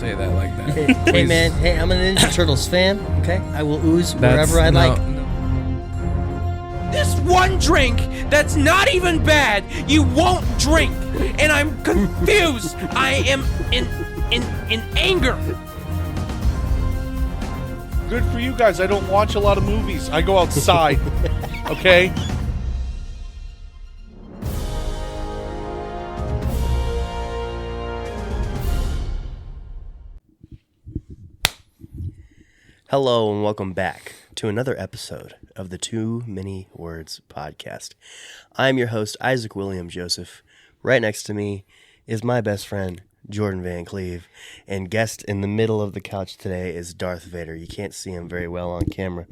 say that like that. Hey man, hey, I'm a Ninja Turtles fan, okay? I will ooze wherever I like. This one drink that's not even bad, you won't drink. And I'm confused. I am in anger. Good for you guys. I don't watch a lot of movies. I go outside. Okay? Hello and welcome back to another episode of the Too Many Words podcast. I'm your host, Isaac William Joseph. Right next to me is my best friend, Jordan Van Cleve, and guest in the middle of the couch today is Darth Vader. You can't see him very well on camera,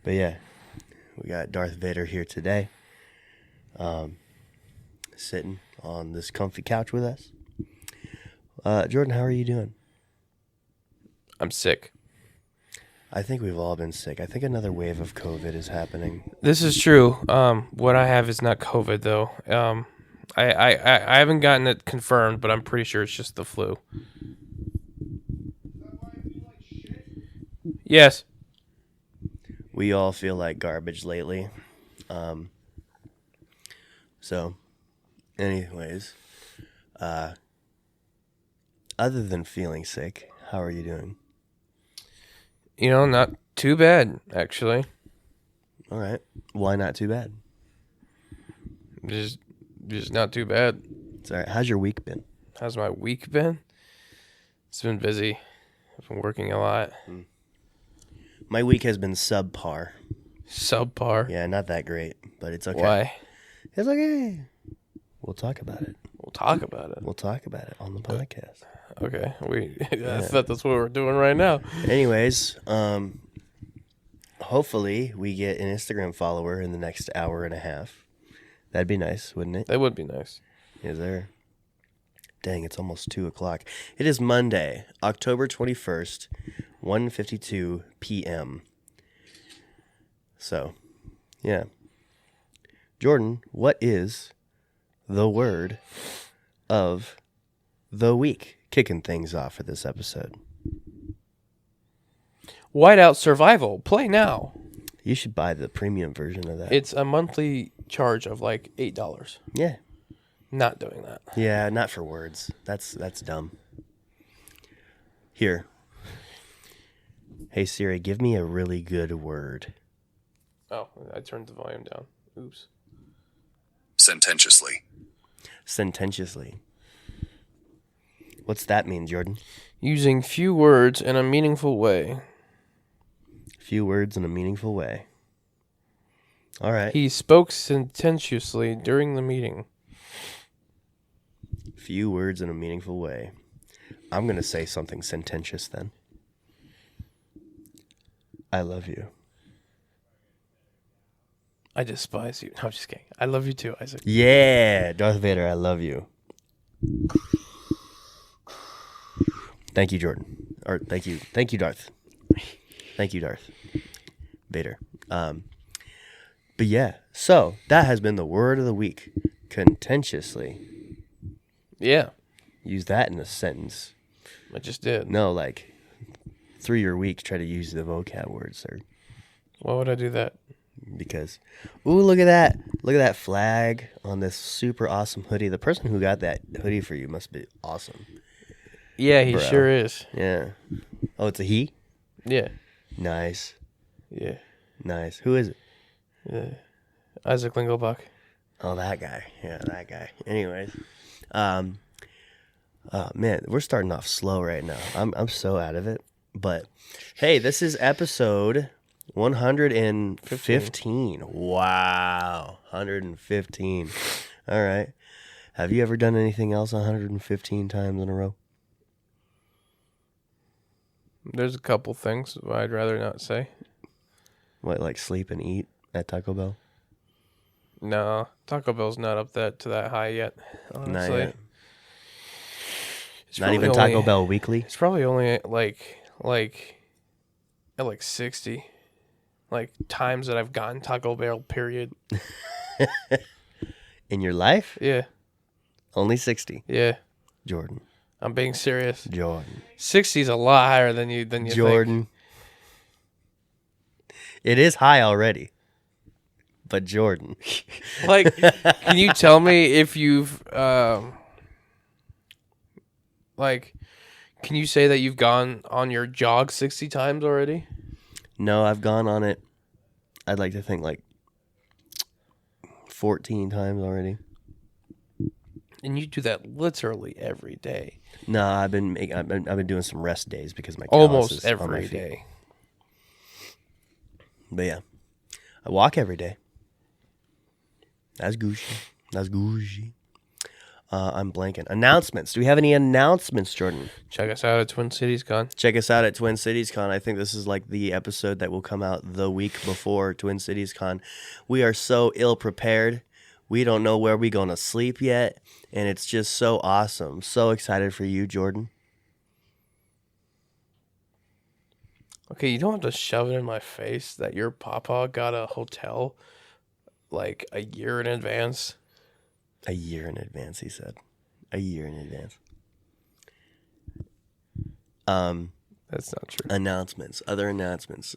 but yeah, we got Darth Vader here today, sitting on this comfy couch with us. Jordan, how are you doing? I'm sick. I think we've all been sick. I think another wave of COVID is happening. This is true. What I have is not COVID though. I haven't gotten it confirmed, but I'm pretty sure it's just the flu. Yes. We all feel like garbage lately. So, anyways, other than feeling sick, how are you doing? You know, not too bad, actually. All right. Why not too bad? Just not too bad. It's all right. How's your week been? How's my week been? It's been busy. I've been working a lot. My week has been subpar. Subpar? Yeah, not that great, but it's okay. Why? It's okay. We'll talk about it. We'll talk about it. We'll talk about it on the podcast. Okay. I thought that's what we're doing right now. Anyways, hopefully we get an Instagram follower in the next hour and a half. That'd be nice, wouldn't it? That would be nice. Is there? Dang, it's almost 2 o'clock. It is Monday, October 21st, 1:52 p.m. So, yeah. Jordan, what is the word of the week? Kicking things off for this episode. Whiteout Survival. Play now. You should buy the premium version of that. It's a monthly charge of like $8. Yeah. Not doing that. Yeah, not for words. That's dumb. Here. Hey Siri, give me a really good word. Oh, I turned the volume down. Oops. Sententiously. Sententiously. What's that mean, Jordan? Using few words in a meaningful way. Few words in a meaningful way. All right. He spoke sententiously during the meeting. Few words in a meaningful way. I'm going to say something sententious then. I love you. I despise you. No, I'm just kidding. I love you too, Isaac. Yeah, Darth Vader, I love you. Thank you, Jordan. Or thank you, Darth. Thank you, Darth Vader. But yeah, so that has been the word of the week. Contentiously. Yeah. Use that in a sentence. I just did. No, like through your week, try to use the vocab words, sir. Why would I do that? Because, ooh, look at that. Look at that flag on this super awesome hoodie. The person who got that hoodie for you must be awesome. Yeah, he Bro. sure is. Yeah. Oh, it's a he? Yeah. Nice. Yeah. Nice. Who is it? Isaac Lingelbach. Oh, that guy. Yeah, that guy. Anyways. Man, we're starting off slow right now. I'm so out of it. But, hey, this is episode 115. Wow. 115. All right. Have you ever done anything else 115 times in a row? There's a couple things I'd rather not say. What, like sleep and eat at Taco Bell? No, Taco Bell's not up to that high yet. Honestly. Not yet. It's Not probably even Taco only- Bell weekly? It's probably only at like 60. Like times that I've gotten Taco Bell, period. In your life? Yeah. Only 60. Yeah. Jordan. I'm being serious. Jordan. 60 is a lot higher than you Jordan. It is high already. But Jordan. think. Like, can you tell me if you've like, can you say that you've gone on your jog 60 times already? No, I've gone on it. I'd like to think like 14 times already. And you do that literally every day. No, I've been doing some rest days because my Almost callus is on my every feet. day. But yeah, I walk every day. That's Gucci. I'm blanking. Announcements. Do we have any announcements, Jordan? Check us out at Twin Cities Con. Check us out at Twin Cities Con. I think this is like the episode that will come out the week before Twin Cities Con. We are so ill prepared. We don't know where we're going to sleep yet. And it's just so awesome. So excited for you, Jordan. Okay, you don't have to shove it in my face that your papa got a hotel like a year in advance. A year in advance, he said. A year in advance. That's not true. Announcements. Other announcements.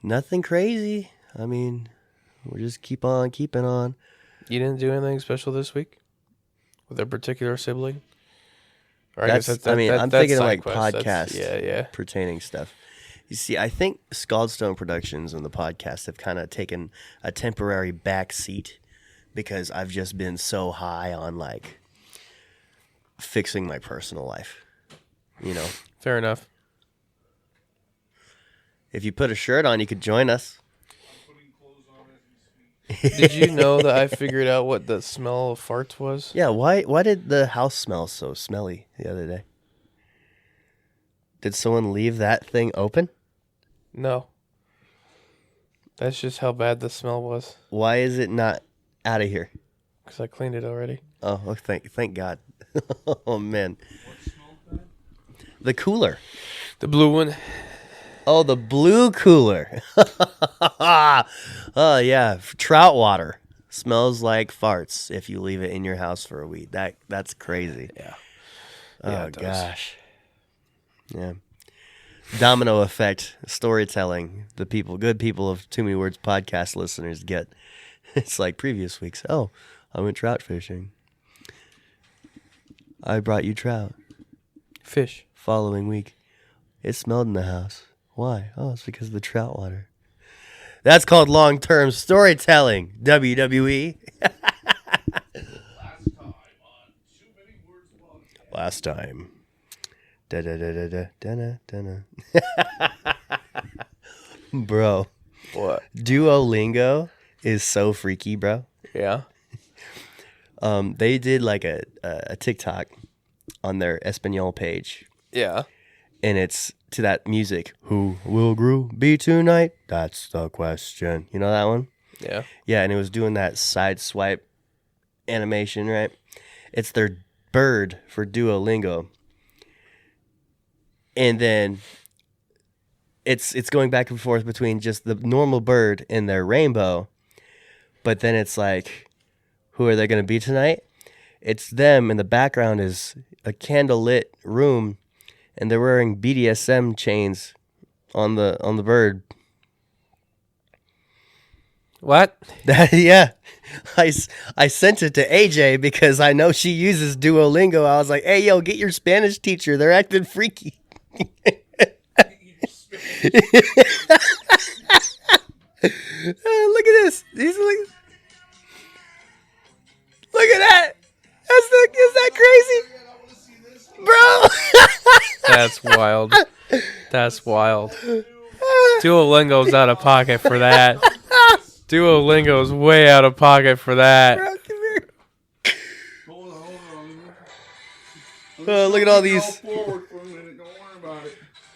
Nothing crazy. I mean, we'll just keep on keeping on. You didn't do anything special this week with a particular sibling? Or I'm thinking of like podcast pertaining stuff. You see, I think Skald Stone Productions and the podcast have kind of taken a temporary back seat because I've just been so high on like fixing my personal life. You know? Fair enough. If you put a shirt on, you could join us. Did you know that I figured out what the smell of farts was? Yeah, why did the house smell so smelly the other day? Did someone leave that thing open? No. That's just how bad the smell was. Why is it not out of here? Because I cleaned it already. Oh, thank God. Oh, man. The cooler. The blue one. Oh, the blue cooler. Oh, yeah. Trout water. Smells like farts if you leave it in your house for a week. That's crazy. Yeah. Oh, gosh. Yeah. Domino effect, storytelling. The good people of Too Many Words podcast listeners get. It's like previous weeks. Oh, I went trout fishing. I brought you trout. Fish. Following week, it smelled in the house. Why? Oh, it's because of the trout water. That's called long-term storytelling, WWE. Last time. Da-da-da-da-da-da-da-da. Bro. What? Duolingo is so freaky, bro. Yeah. They did like a TikTok on their Espanol page. Yeah. And it's to that music. Who will Gru be tonight? That's the question. You know that one? Yeah. Yeah, and it was doing that side swipe animation, right? It's their bird for Duolingo. And then it's going back and forth between just the normal bird and their rainbow. But then it's like, who are they going to be tonight? It's them, and the background is a candle-lit room, and they're wearing BDSM chains on the bird. What? Yeah. I sent it to AJ because I know she uses Duolingo. I was like, hey, yo, get your Spanish teacher. They're acting freaky. Look at this. Look at that. Is that crazy? Bro. That's wild. That's wild. Duolingo's out of pocket for that. Duolingo's way out of pocket for that. Bro, come here. Look at all these.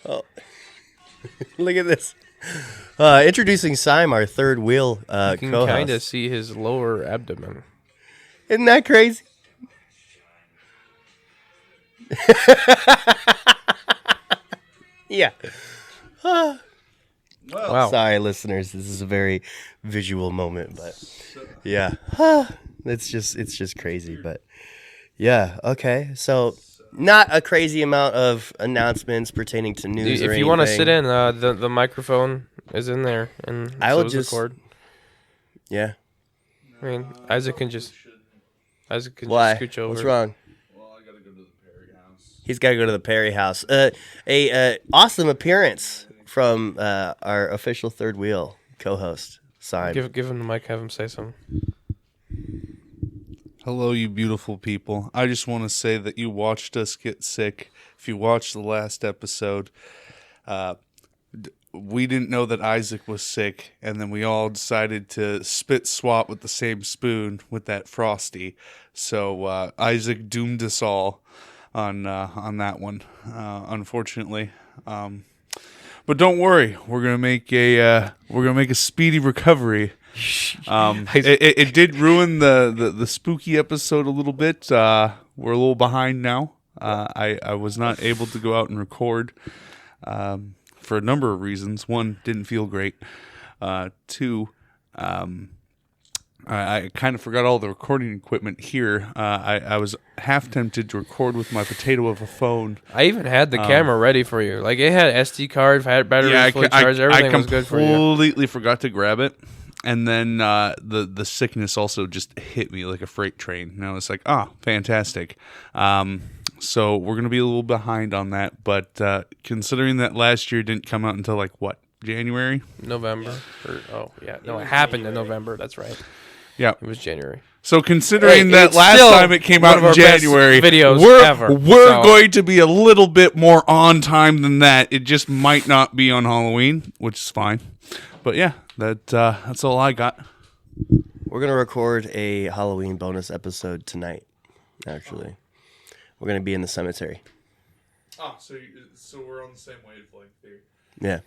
Oh. Look at this. Introducing Syme, our third wheel You can co-host. kind of see his lower abdomen. Isn't that crazy? Yeah. Wow. Sorry, listeners. This is a very visual moment, but yeah, it's just crazy. But Yeah. Okay. So not a crazy amount of announcements pertaining to news. If you want to sit in, the microphone is in there, and I so will is just. the cord. Yeah. I mean, Isaac can just Why? scooch over. What's wrong? Well, I gotta go to the Perry house. He's got to go to the Perry house. Awesome appearance from our official third wheel co-host, Simon. Give him the mic. Have him say something. Hello, you beautiful people. I just want to say that you watched us get sick. If you watched the last episode, we didn't know that Isaac was sick, and then we all decided to spit swap with the same spoon with that Frosty. So Isaac doomed us all on that one, unfortunately. But don't worry, we're gonna make a speedy recovery. It did ruin the spooky episode a little bit. We're a little behind now. I was not able to go out and record for a number of reasons. One, didn't feel great. Two, I kind of forgot all the recording equipment here. I was half tempted to record with my potato of a phone. I even had the camera ready for you. Like, it had SD card, had batteries fully charged. Everything was good for you. I completely forgot to grab it. And then the sickness also just hit me like a freight train. And I was like, fantastic. So we're going to be a little behind on that. But considering that last year didn't come out until like, what, January? November. It happened in November. That's right. Yeah. It was January. So considering that it's last still time it came one out of in our best January, videos ever. we're going to be a little bit more on time than that. It just might not be on Halloween, which is fine. But yeah, that's all I got. We're gonna record a Halloween bonus episode tonight. Actually, we're gonna be in the cemetery. Oh, so we're on the same wavelength here. Yeah.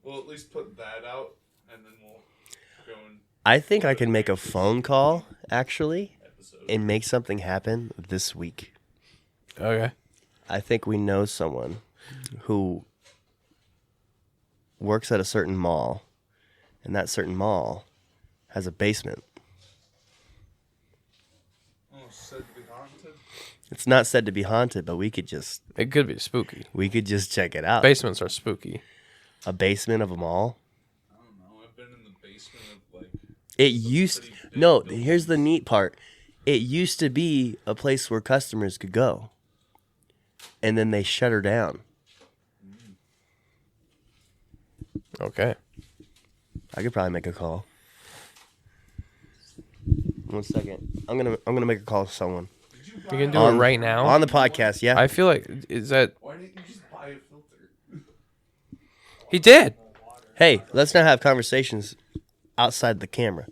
We'll at least put that out, and then we'll go and... I think I can make a phone call, actually, and make something happen this week. Okay. I think we know someone who works at a certain mall, and that certain mall has a basement. Oh, said to be haunted? It's not said to be haunted, but we could just It could be spooky. check it out. Basements are spooky. A basement of a mall? I don't know. I've been in the basement of, like... It used... No, here's the neat part. It used to be a place where customers could go. And then they shut her down. Okay. I could probably make a call. 1 second. I'm gonna make a call to someone. You can do it right now. On the podcast, yeah. I feel like is that Why didn't you just buy a filter? he did. Hey, let's not have conversations outside the camera.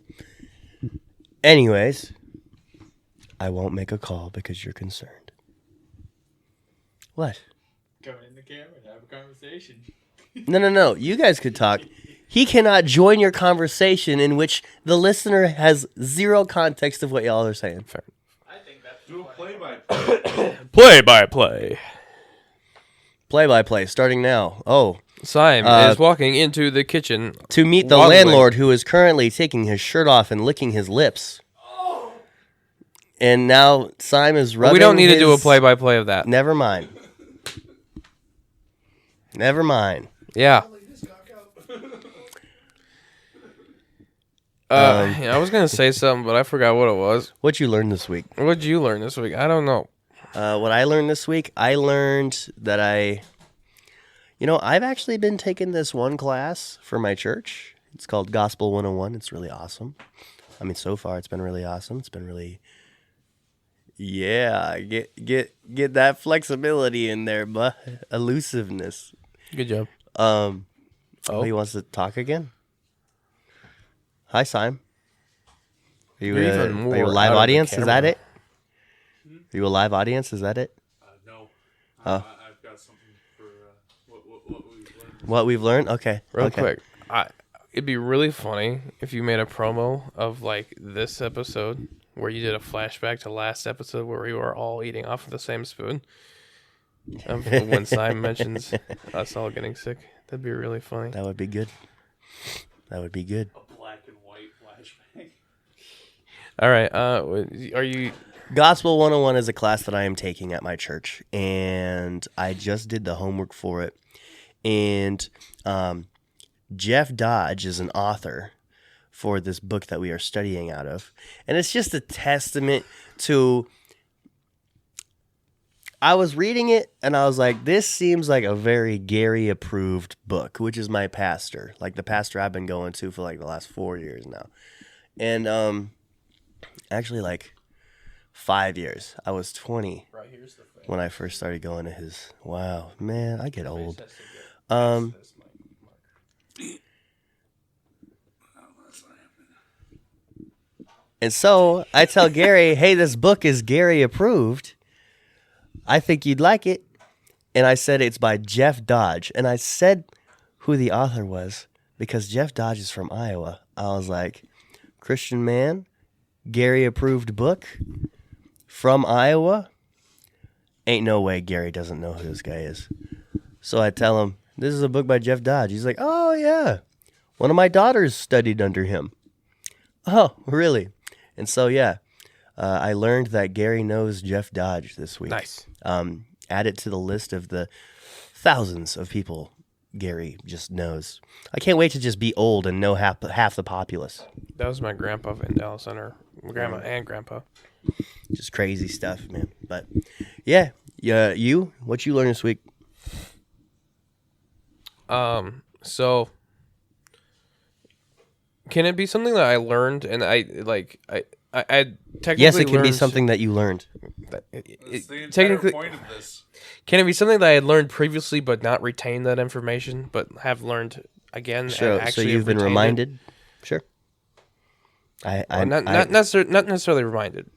Anyways, I won't make a call because you're concerned. What? Come in the camera and have a conversation. No. You guys could talk. He cannot join your conversation in which the listener has zero context of what y'all are saying. Fair. I think that's Do a play-by-play. Play-by-play. Play-by-play, starting now. Oh, Simon is walking into the kitchen to meet the waddling. landlord who is currently taking his shirt off and licking his lips. And now Simon is rubbing We don't need to do a his- play-by-play of that. Never mind. Never mind. Yeah. I was gonna say something, but I forgot what it was. What you learned this week? What did you learn this week? I don't know. What I learned this week, I learned that I've actually been taking this one class for my church. It's called Gospel 101. It's really awesome. I mean, so far it's been really awesome. It's been really, get that flexibility in there, but elusiveness. Good job. He wants to talk again. Hi, Simon. Are you, You're even are you a more live out of the audience? Is that camera. it? Are you a live audience? Is that it? No. Oh. I've got something for what we've learned. What we've learned? Okay. Real okay. quick. It'd be really funny if you made a promo of like this episode where you did a flashback to last episode where we were all eating off of the same spoon. When Simon mentions us all getting sick, that'd be really funny. That would be good. That would be good. A black and white flashback. All right. Are you Gospel 101 is a class that I am taking at my church, and I just did the homework for it. And Jeff Dodge is an author for this book that we are studying out of. And it's just a testament to... I was reading it, and I was like, this seems like a very Gary-approved book, which is my pastor, like the pastor I've been going to for like the last 4 years now. And actually like 5 years. I was 20 Right, here's the thing. when I first started going to his... Wow, man, I get old. Has to get past this mic. And so I tell Gary, hey, this book is Gary-approved. I think you'd like it. And I said it's by Jeff Dodge. And I said who the author was because Jeff Dodge is from Iowa. I was like, Christian man, Gary-approved book from Iowa? Ain't no way Gary doesn't know who this guy is. So I tell him, this is a book by Jeff Dodge. He's like, oh, yeah. One of my daughters studied under him. Oh, really? And so, yeah, I learned that Gary knows Jeff Dodge this week. Nice. Add it to the list of the thousands of people Gary just knows. I can't wait to just be old and know half the populace. That was my grandpa in Dallas Center. Grandma and grandpa. Just crazy stuff, man. But, yeah, you? What you learned this week? So can it be something that I learned and I technically Yes, it can be learned something that you learned. that That's the entire technically point of this. can it be something that I had learned previously but not retained that information but have learned again Sure. and So actually you've been retained it? reminded? Sure. Well, not necessarily reminded.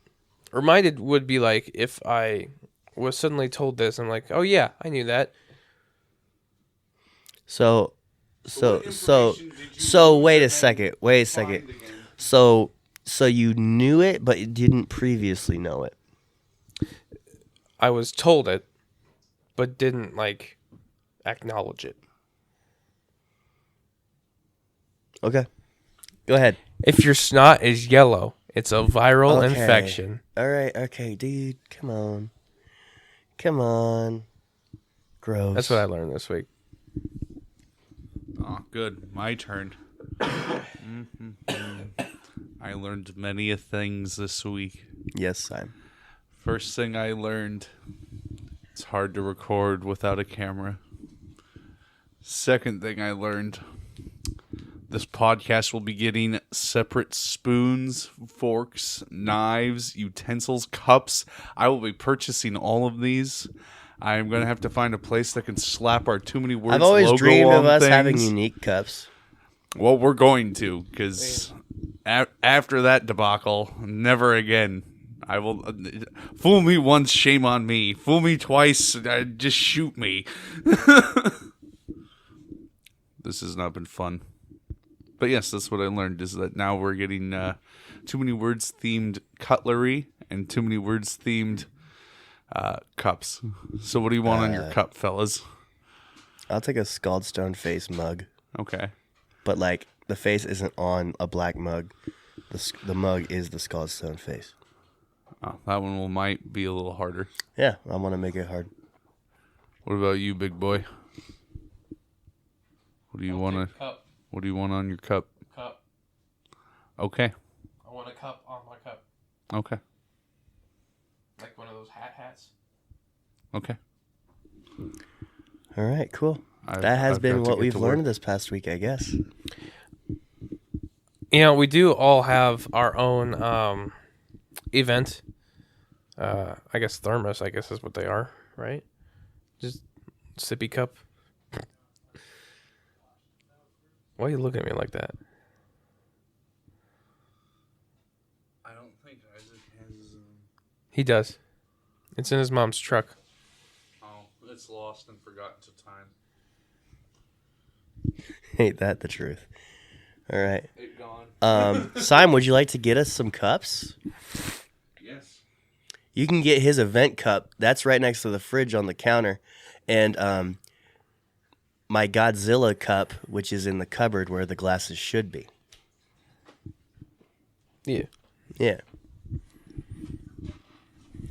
Reminded would be like if I was suddenly told this, I'm like, oh yeah, I knew that. So What information did you lose wait a and second. then Wait a find second. again? So you knew it, but you didn't previously know it. I was told it, but didn't like acknowledge it. Okay. Go ahead. If your snot is yellow, it's a viral Okay. infection. All right. Okay, dude. Come on. Come on. Gross. That's what I learned this week. Oh, good. My turn. I learned many a things this week. Yes, Simon. First thing I learned, it's hard to record without a camera. Second thing I learned, this podcast will be getting separate spoons, forks, knives, utensils, cups. I will be purchasing all of these. I'm going to have to find a place that can slap our Too Many Words I've always logo dreamed of on us having things. unique cups. Well, we're going to, because after that debacle, never again. I will fool me once, shame on me. Fool me twice, just shoot me. This has not been fun. But yes, that's what I learned, is that now we're getting Too Many Words themed cutlery and Too Many Words themed cups. So what do you want on your cup, fellas? I'll take a Skald Stone face mug, Okay. but like the face isn't on a black mug. The mug is the Skald Stone face. Oh, that one might be a little harder. Yeah, I want to make it hard. What about you, big boy? What do you want to? Cup. What do you want on your cup? Cup. Okay. I want a cup on my cup. Okay. Like one of those hats. Okay. All right, cool. I've That has got been to what get we've to learned work. this past week, I guess. You know, we do all have our own event. I guess thermos, I guess is what they are, right? Just sippy cup. Why are you looking at me like that? I don't think Isaac has. He does. It's in his mom's truck. Oh, it's lost and forgotten to time. Ain't that the truth? All right. It gone. Simon, would you like to get us some cups? Yes. You can get his event cup. That's right next to the fridge on the counter. And my Godzilla cup, which is in the cupboard where the glasses should be. Yeah. Yeah.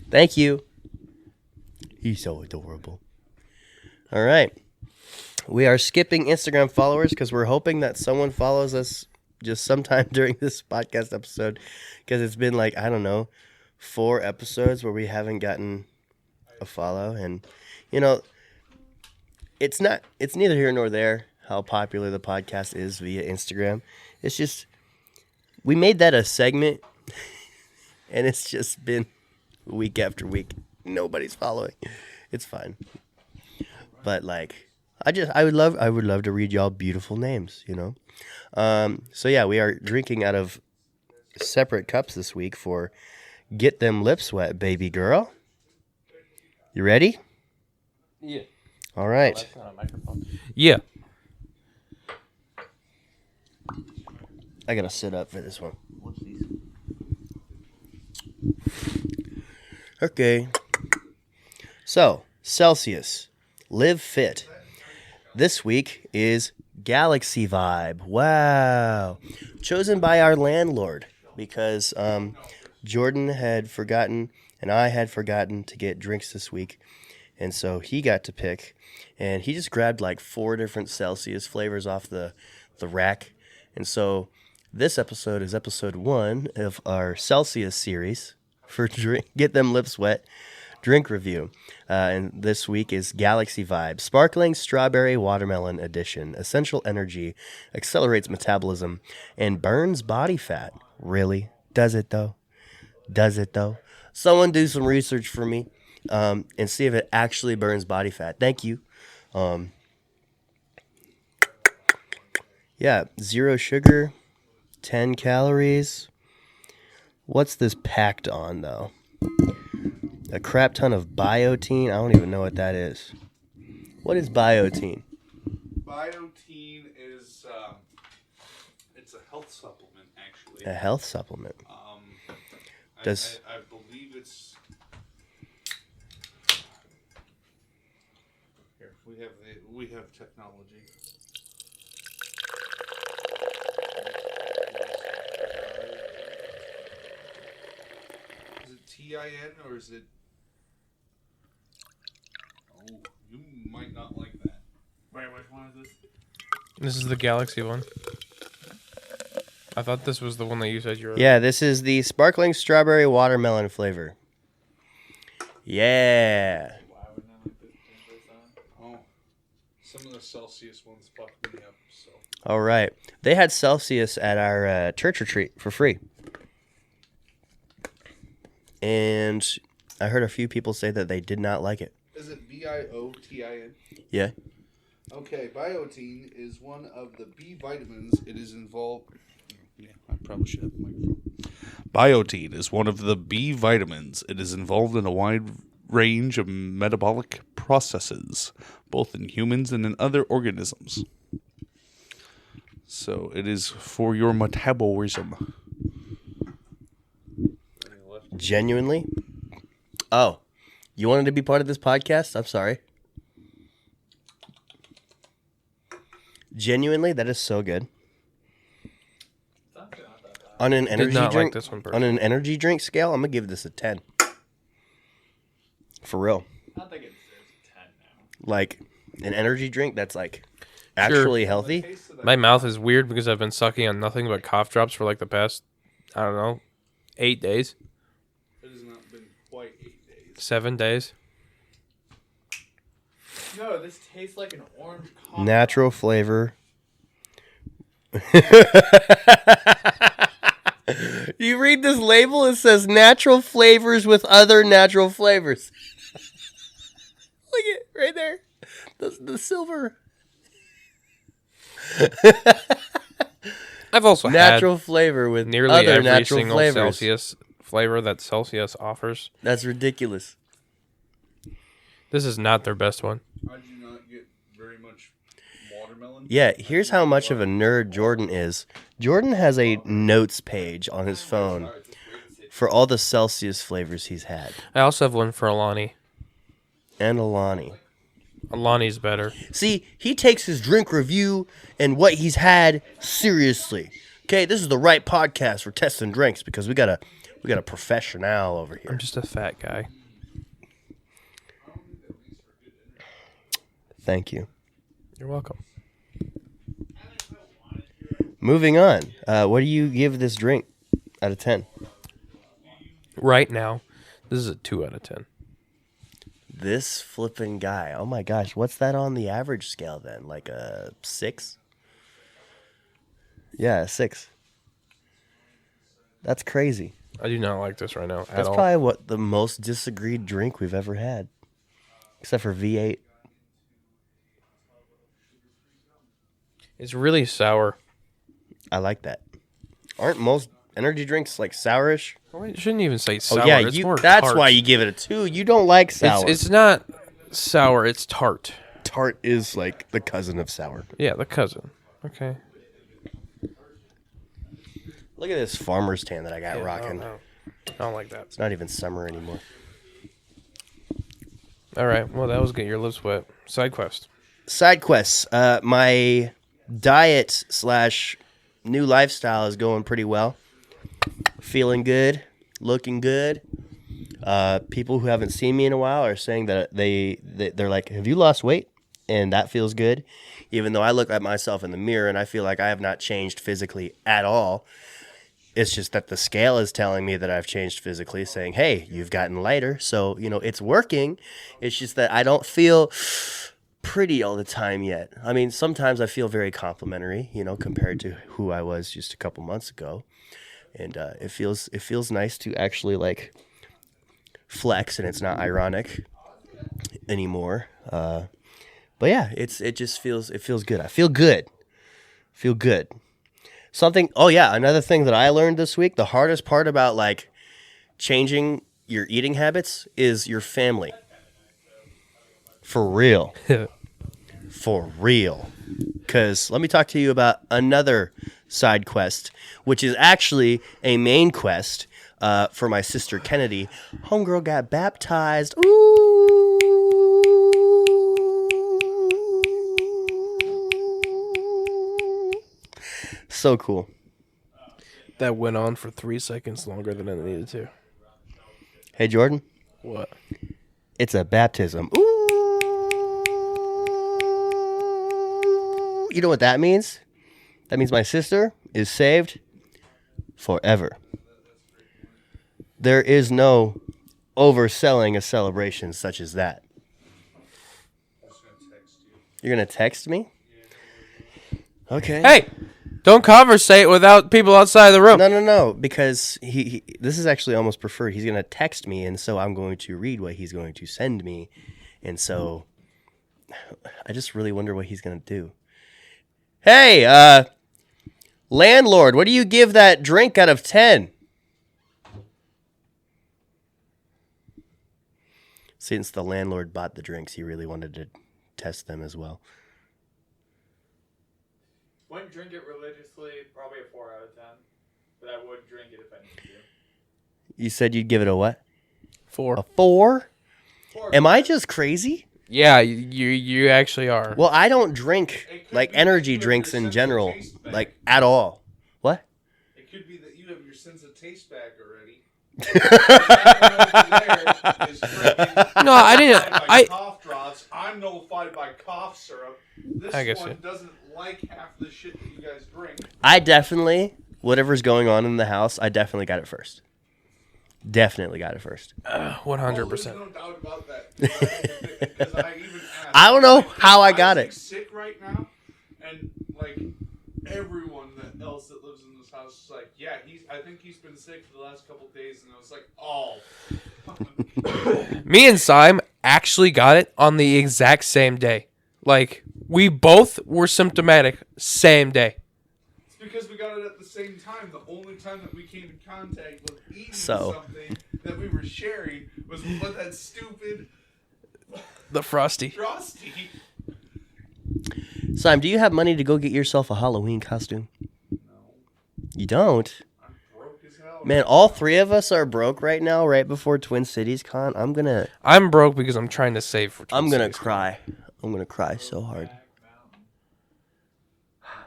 Thank you. He's so adorable. All right. We are skipping Instagram followers because we're hoping that someone follows us just sometime during this podcast episode, because it's been like, I don't know, 4 episodes where we haven't gotten a follow. And, you know, it's neither here nor there how popular the podcast is via Instagram. It's just, we made that a segment, and it's just been week after week. Nobody's following. It's fine. But like, I would love to read y'all beautiful names, you know? So yeah, we are drinking out of separate cups this week for Get Them Lips Wet, baby girl. You ready? Yeah. All right. That's not a microphone. Yeah. I gotta sit up for this one. Okay. So, Celsius, Live Fit. This week is Galaxy Vibe. Wow. Chosen by our landlord because Jordan had forgotten and I had forgotten to get drinks this week. And so he got to pick. And he just grabbed like 4 different Celsius flavors off the rack. And so this episode is episode 1 of our Celsius series for Get Them Lips Wet drink review. And this week is Galaxy Vibe, Sparkling Strawberry Watermelon Edition. Essential energy, accelerates metabolism, and burns body fat. Really? Does it though? Does it though? Someone do some research for me and see if it actually burns body fat. Thank you. Yeah, 0 sugar, 10 calories. What's this packed on, though? A crap ton of biotin. I don't even know what that is. What is biotin? Biotin is it's a health supplement, actually. A health supplement. Does I believe it's here. We have technology. Is it TIN or is it? Oh, you might not like that. Wait, which one is this? This is the Galaxy one. I thought this was the one that you said you were... Yeah, this is the Sparkling Strawberry Watermelon flavor. Yeah. Why would I like this on? Oh, some of the Celsius ones fucked me up. So All right. They had Celsius at our church retreat for free. And I heard a few people say that they did not like it. is it biotin? Yeah. Okay, biotin is one of the B vitamins. It is involved. Yeah, I probably should have the microphone. Biotin is one of the B vitamins. It is involved in a wide range of metabolic processes, both in humans and in other organisms. So it is for your metabolism. Genuinely? Oh, you wanted to be part of this podcast? I'm sorry. Genuinely, that is so good. On an energy not like drink, this one on an energy drink scale, I'm gonna give this a 10. For real, I think it deserves a 10 now. like an energy drink that's like actually healthy. My mouth is weird because I've been sucking on nothing but cough drops for like the past, I don't know, 8 days. It has not been quite 8 days. 7 days. No, this tastes like an orange coffee. Natural flavor. You read this label, it says natural flavors with other natural flavors. Look at it right there. The silver. I've also Natural had flavor with nearly other every natural single flavors. Celsius flavor that Celsius offers. That's ridiculous. This is not their best one. I do not get very much watermelon. Yeah, here's how much of a nerd Jordan is. Jordan has a notes page on his phone for all the Celsius flavors he's had. I also have one for Alani. And Alani. Alani's better. See, he takes his drink review and what he's had seriously. Okay, this is the right podcast for testing drinks because we got a professional over here. I'm just a fat guy. Thank you. You're welcome. Moving on. What do you give this drink out of 10? Right now, this is a 2 out of 10. This flipping guy. Oh my gosh. What's that on the average scale then? Like a 6? Yeah, a 6. That's crazy. I do not like this right now at That's all. probably what the most disagreed drink we've ever had. Except for V8. It's really sour. I like that. Aren't most energy drinks like sourish? Well, you shouldn't even say sour. Oh yeah, it's more that's tart. why you give it a 2. You don't like sour. It's not sour. It's tart. Tart is like the cousin of sour. Yeah, the cousin. Okay. Look at this farmer's tan that I got Yeah, rocking. I don't like that. It's not even summer anymore. All right. Well, that was good. Your lips wet. Side quest. Side quests. My diet / new lifestyle is going pretty well. Feeling good, looking good. People who haven't seen me in a while are saying that they're like, "Have you lost weight?" And that feels good. Even though I look at myself in the mirror and I feel like I have not changed physically at all. It's just that the scale is telling me that I've changed physically, saying, "Hey, you've gotten lighter." So, it's working. It's just that I don't feel pretty all the time yet. I mean, sometimes I feel very complimentary, compared to who I was just a couple months ago. And it feels nice to actually like flex, and it's not ironic anymore. But yeah, it feels good. I feel good. Another thing that I learned this week, the hardest part about like changing your eating habits is your family. For real. For real. Because let me talk to you about another side quest, which is actually a main quest for my sister Kennedy. Homegirl got baptized. Ooh. So cool. That went on for 3 seconds longer than it needed to. Hey, Jordan. What? It's a baptism. Ooh. You know what that means? That means my sister is saved forever. There is no overselling a celebration such as that. You're going to text me? Okay. Hey! Don't conversate without people outside the room. No, because he this is actually almost preferred. He's going to text me, and so I'm going to read what he's going to send me. And so I just really wonder what he's going to do. Hey, landlord, what do you give that drink out of 10? Since the landlord bought the drinks, he really wanted to test them as well. Wouldn't drink it religiously, probably a 4 out of 10. But I would drink it if I needed to. You said you'd give it a what? 4. A 4? 4. Am I just crazy? Yeah, you actually are. Well, I don't drink It could like be energy you have drinks your in sense of general, taste back. like at all. What? It could be that you have your sense of taste back already. No, I didn't. Cough drops. I'm notified by cough syrup. This I guess one you- doesn't like half the shit that you guys drink. I definitely, whatever's going on in the house, I definitely got it first. Definitely got it first. 100%. There's no doubt about that. Because I even asked. I don't know how I got it. Sick right now, and like everyone else that lives in this house is like, yeah, I think he's been sick for the last couple days, and I was like, oh. Me and Sime actually got it on the exact same day. Like, we both were symptomatic same day. It's because we got it at the same time. The only time that we came in contact with eating So. something that we were sharing was with that stupid The Frosty. Frosty. Simon, do you have money to go get yourself a Halloween costume? No, You don't? I'm broke as hell. Man, all three of us are broke right now, right before Twin Cities Con. I'm gonna I'm broke because I'm trying to save for Twin Cities. cry. I'm gonna cry so hard.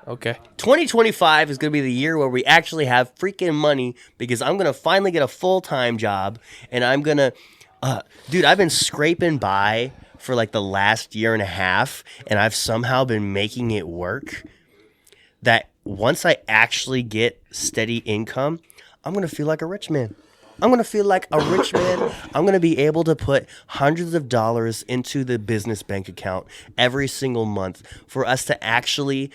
Okay. 2025 is going to be the year where we actually have freaking money because I'm going to finally get a full-time job and I'm going to... dude, I've been scraping by for like the last year and a half, and I've somehow been making it work, that once I actually get steady income, I'm going to feel like a rich man. I'm going to feel like a rich man. I'm going to be able to put hundreds of dollars into the business bank account every single month for us to actually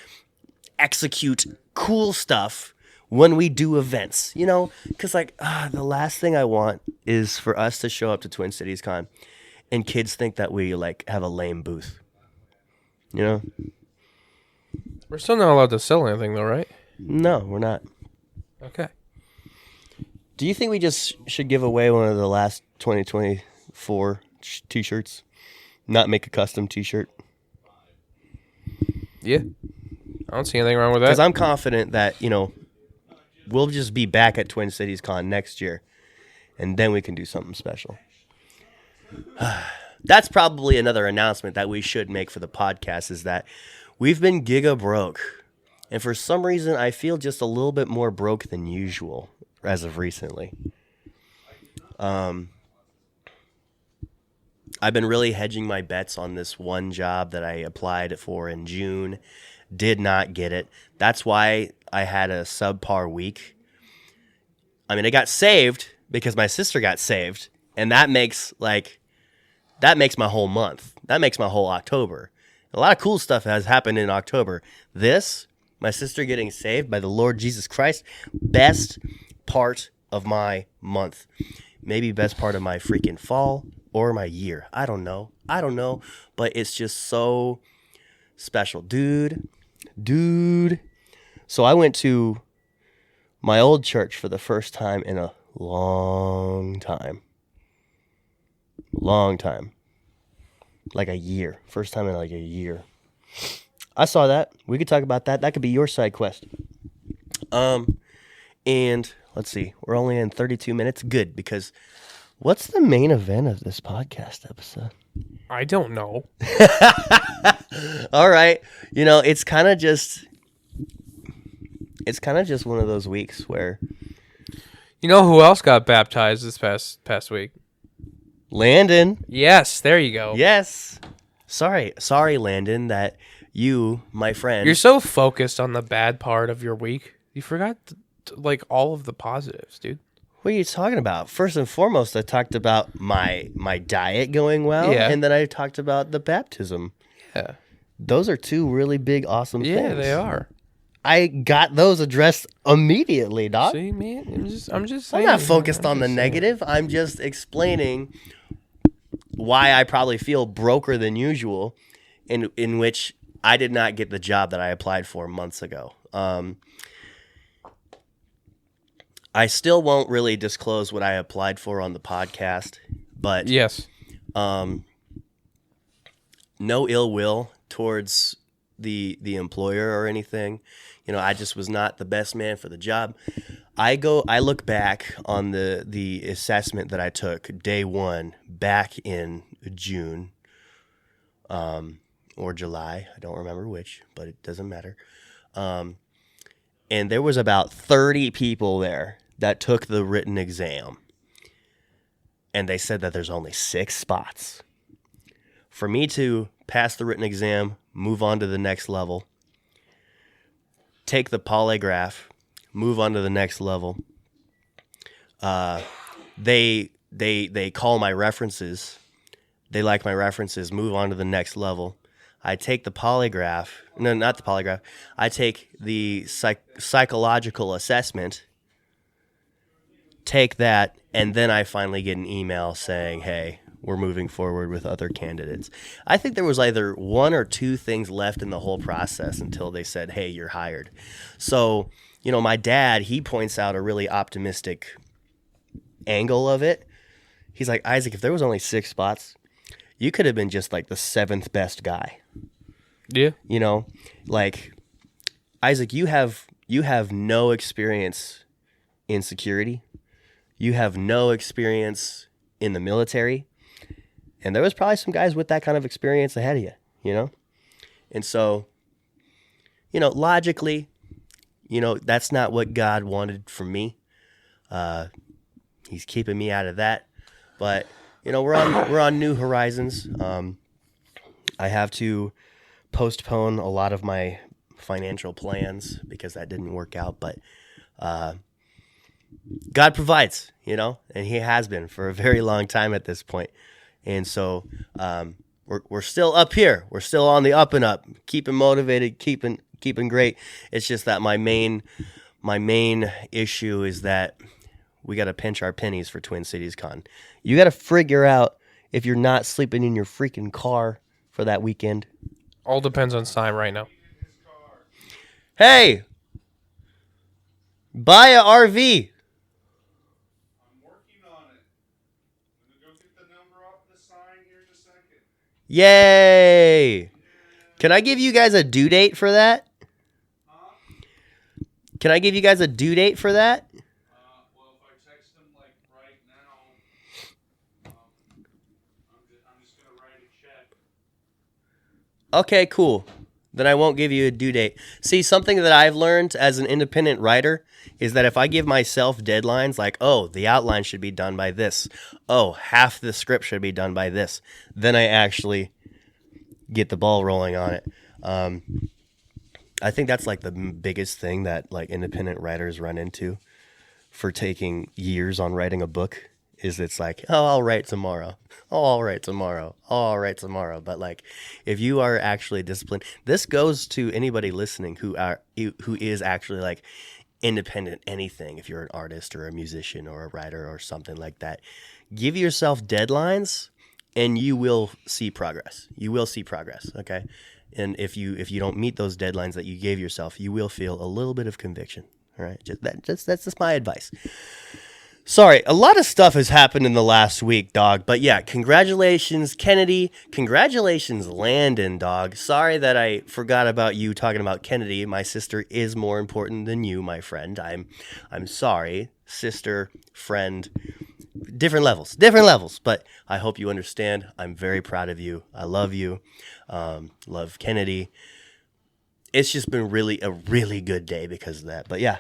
execute cool stuff when we do events, you know? Because, like, the last thing I want is for us to show up to Twin Cities Con and kids think that we, like, have a lame booth. You know? We're still not allowed to sell anything, though, right? No, we're not. Okay. Do you think we just should give away one of the last 2024 t-shirts? Not make a custom t-shirt? Yeah. I don't see anything wrong with that. Because I'm confident that, you know, we'll just be back at Twin Cities Con next year, and then we can do something special. That's probably another announcement that we should make for the podcast, is that we've been giga broke. And for some reason, I feel just a little bit more broke than usual as of recently. I've been really hedging my bets on this one job that I applied for in June. Did not get it. That's why I had a subpar week. I mean, I got saved because my sister got saved, and that makes my whole month. That makes my whole October. A lot of cool stuff has happened in October. This, my sister getting saved by the Lord Jesus Christ, best part of my month. Maybe best part of my freaking fall or my year. I don't know. But it's just so special. Dude. So I went to my old church for the first time in a long time. Like a year. First time in like a year. I saw that. We could talk about that. That could be your side quest. And let's see. We're only in 32 minutes. Good, because what's the main event of this podcast episode? I don't know. All right. You know, it's kind of just one of those weeks where, You know who else got baptized this past week? Landon. Yes, there you go. Yes. Sorry, Landon, that you, my friend. You're so focused on the bad part of your week. You forgot like all of the positives, dude. What are you talking about? First and foremost, I talked about my diet going well, Yeah. and then I talked about the baptism. Yeah. Those are two really big, awesome things. Yeah, they are. I got those addressed immediately, dog. See, man, I'm just I'm saying. not focused on the saying. negative. I'm just explaining why I probably feel broker than usual, in which I did not get the job that I applied for months ago. I still won't really disclose what I applied for on the podcast, but Yes. no ill will towards the employer or anything. You know, I just was not the best man for the job. I look back on the assessment that I took day one back in June, or July. I don't remember which, but it doesn't matter. And there was about 30 people there that took the written exam. And they said that there's only 6 spots. For me to pass the written exam, move on to the next level, take the polygraph, move on to the next level. They call my references. They like my references, move on to the next level. I take the polygraph. No, not the polygraph. I take the psychological assessment, take that, and then I finally get an email saying, hey, we're moving forward with other candidates. I think there was either 1 or 2 things left in the whole process until they said, hey, you're hired. So, you know, my dad, he points out a really optimistic angle of it. He's like, Isaac, if there was only 6 spots, you could have been just like the 7th best guy. Yeah. You know, like, Isaac, you have no experience in security. You have no experience in the military. And there was probably some guys with that kind of experience ahead of you, you know? And so, you know, logically, you know, that's not what God wanted from me. He's keeping me out of that. But, you know, we're on new horizons. I have to postpone a lot of my financial plans because that didn't work out. But God provides, and He has been for a very long time at this point. And so we're still up here. We're still on the up and up, keeping motivated, keeping great. It's just that my main issue is that we got to pinch our pennies for Twin Cities Con. You got to figure out if you're not sleeping in your freaking car for that weekend. All depends on Simon right now. Hey, buy a RV. I'm working on it. I'm going to go get the number off the sign here in a second. Yay! Can I give you guys a due date for that? Can I give you guys a due date for that? Well, if I text them like right now, I'm just going to write a check. Okay, cool. Then I won't give you a due date. See, something that I've learned as an independent writer is that if I give myself deadlines like, oh, the outline should be done by this. Oh, half the script should be done by this. Then I actually get the ball rolling on it. I think that's like the biggest thing that like independent writers run into for taking years on writing a book is it's like, oh, I'll write tomorrow. Oh, I'll write tomorrow. Oh, I'll write tomorrow. But like, if you are actually disciplined, this goes to anybody listening who is actually like independent anything. If you're an artist or a musician or a writer or something like that, give yourself deadlines and you will see progress. You will see progress. Okay. And if you don't meet those deadlines that you gave yourself, you will feel a little bit of conviction. All right. That's just my advice. Sorry, a lot of stuff has happened in the last week, dog. But yeah, congratulations, Kennedy. Congratulations, Landon, dog. Sorry that I forgot about you talking about Kennedy. My sister is more important than you, my friend. I'm sorry, sister, friend. Different levels. But I hope you understand. I'm very proud of you. I love you. Love Kennedy. It's just been a really good day because of that. But yeah.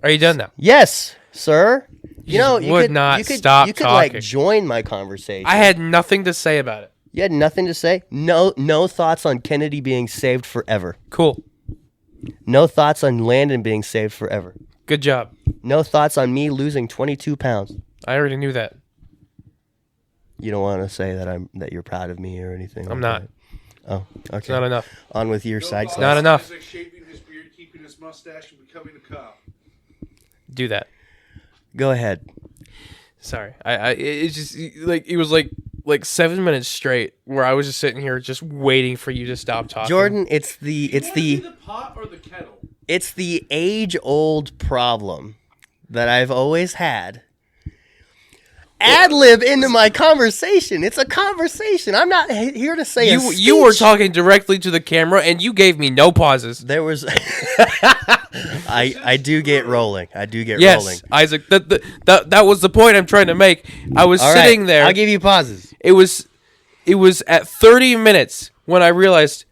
Are you done now? Yes, sir. You could stop You could talking. like join my conversation. I had nothing to say about it. You had nothing to say? No thoughts on Kennedy being saved forever. Cool. No thoughts on Landon being saved forever. Good job. No thoughts on me losing 22 pounds. I already knew that. You don't want to say that you're proud of me or anything. I'm like not. that. Oh, okay. It's not enough. On with your side quest. Not enough. Isaac shaving his beard, keeping his mustache, and becoming a cop. Do that. Go ahead. Sorry. It's just like it was like 7 minutes straight where I was just sitting here just waiting for you to stop talking. Jordan, it's the pot or the kettle? It's the age-old problem that I've always had. Ad-lib into my conversation. It's a conversation. I'm not here to say a speech. You were talking directly to the camera, and you gave me no pauses. There was... I do get rolling. Rolling. Yes, Isaac. That was the point I'm trying to make. I was sitting there. I'll give you pauses. It was at 30 minutes when I realized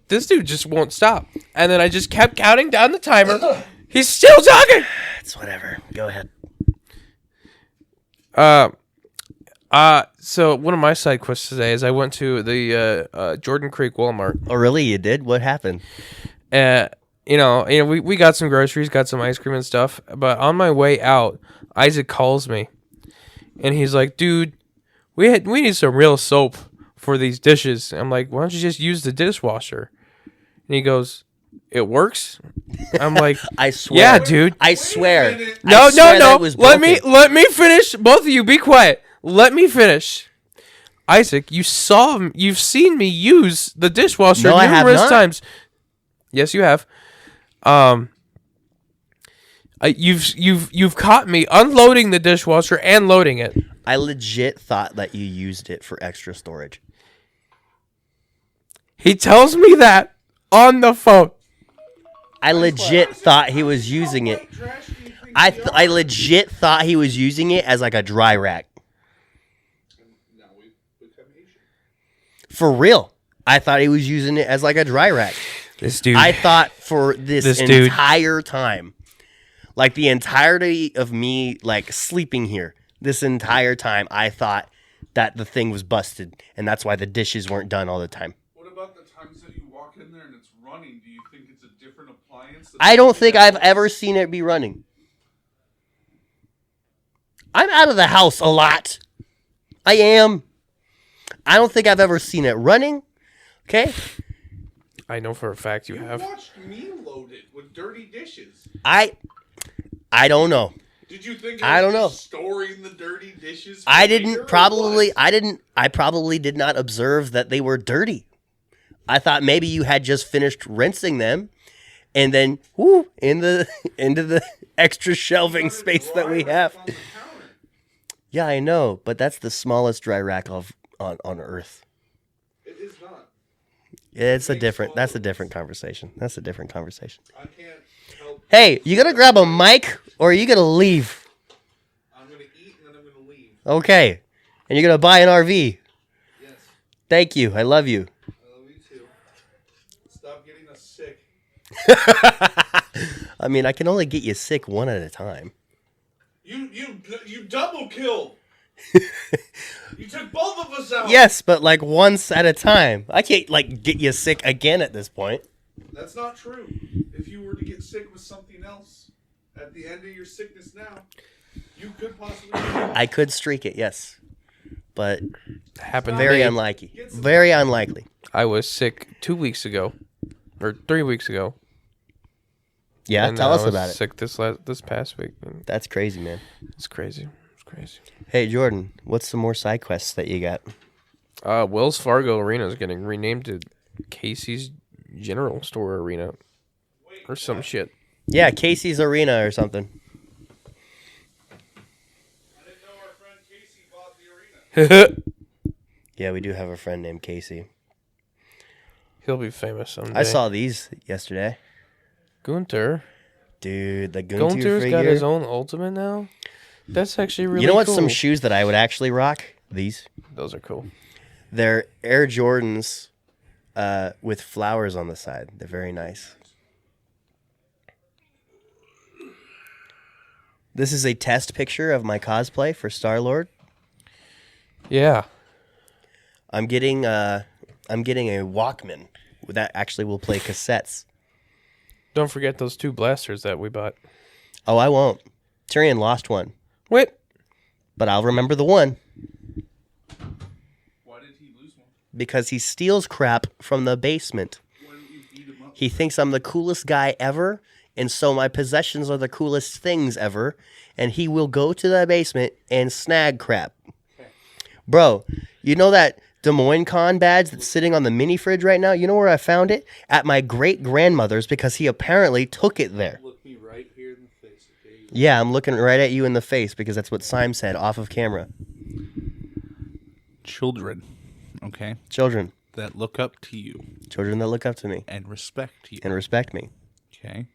this dude just won't stop, and then I just kept counting down the timer. He's still talking. It's whatever. Go ahead. So one of my side quests today is I went to the Jordan Creek Walmart. Oh, really? You did? What happened? We got some groceries, got some ice cream and stuff. But on my way out, Isaac calls me, and he's like, "Dude, we need some real soap for these dishes." I'm like, "Why don't you just use the dishwasher?" And he goes, "It works." I'm like, I swear. "Yeah, dude." I swear. No. That was Let broken. me finish. Both of you, be quiet. Let me finish. Isaac, you've seen me use the dishwasher No, I have numerous not. times. Yes, you have. You've caught me unloading the dishwasher and loading it. I legit thought that you used it for extra storage. He tells me that on the phone. I legit thought he was using it. I legit thought he was using it as like a dry rack. For real. I thought he was using it as like a dry rack. This dude. I thought for this dude. entire time, like the entirety of me like sleeping here, this entire time, I thought that the thing was busted, and that's why the dishes weren't done all the time. What about the times that you walk in there and it's running? Do you think it's a different appliance? I don't think I've ever seen it be running. I'm out of the house a lot. I am. I don't think I've ever seen it running. Okay? I know for a fact you You have. watched me load it with dirty dishes. I don't know. Did you think I don't know. Storing the dirty dishes? I probably did not observe that they were dirty. I thought maybe you had just finished rinsing them and then into the extra shelving space that we have. Yeah, I know, but that's the smallest dry rack on earth. It is not. That's a different conversation. That's a different conversation. I can't help. Hey, you gonna grab a mic or are you gonna leave? I'm gonna eat and then I'm gonna leave. Okay. And you're gonna buy an RV. Yes. Thank you. I love you. I love you too. Stop getting us sick. I mean, I can only get you sick one at a time. You double killed. You took both of us out. Yes, but like once at a time. I can't like get you sick again at this point. That's not true. If you were to get sick with something else at the end of your sickness now, you could possibly. I could streak it, yes. But Happened very to me. unlikely. Very unlikely. I was sick 2 weeks ago, or 3 weeks ago. Yeah, and tell I us was about it. sick this past week. And That's crazy, man. it's crazy. It's crazy. Hey, Jordan, what's some more side quests that you got? Wells Fargo Arena is getting renamed to Casey's General Store Arena, or some shit. Yeah, Casey's Arena or something. I didn't know our friend Casey bought the arena. Yeah, we do have a friend named Casey. He'll be famous someday. I saw these yesterday. Gunter. Dude, the Gunter Gunter's figure. got his own ultimate now. That's actually really cool. You know what's some shoes that I would actually rock? These. Those are cool. They're Air Jordans with flowers on the side. They're very nice. This is a test picture of my cosplay for Star-Lord. Yeah. I'm getting a Walkman that actually will play cassettes. Don't forget those 2 blasters that we bought. Oh, I won't. Tyrion lost one, Wait. but I'll remember the one Why did he lose one? because he steals crap from the basement. Why didn't you beat him up? He thinks I'm the coolest guy ever, and so my possessions are the coolest things ever, and he will go to the basement and snag crap. Bro, you know that Des Moines Con badge that's sitting on the mini fridge right now? You know where I found it? At my great-grandmother's because he apparently took it there. Look me right here in the face, okay? Yeah, I'm looking right at you in the face because that's what Syme said off of camera. Children, okay, Children. that look up to you Children that look up to me and respect you, and respect me. okay,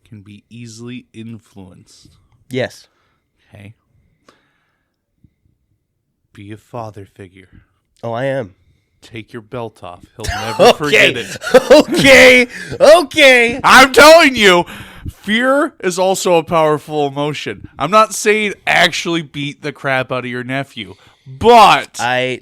can be easily influenced, Yes. okay? Be a father figure. Oh, I am. Take your belt off. He'll never forget it. Okay. I'm telling you, fear is also a powerful emotion. I'm not saying actually beat the crap out of your nephew, but a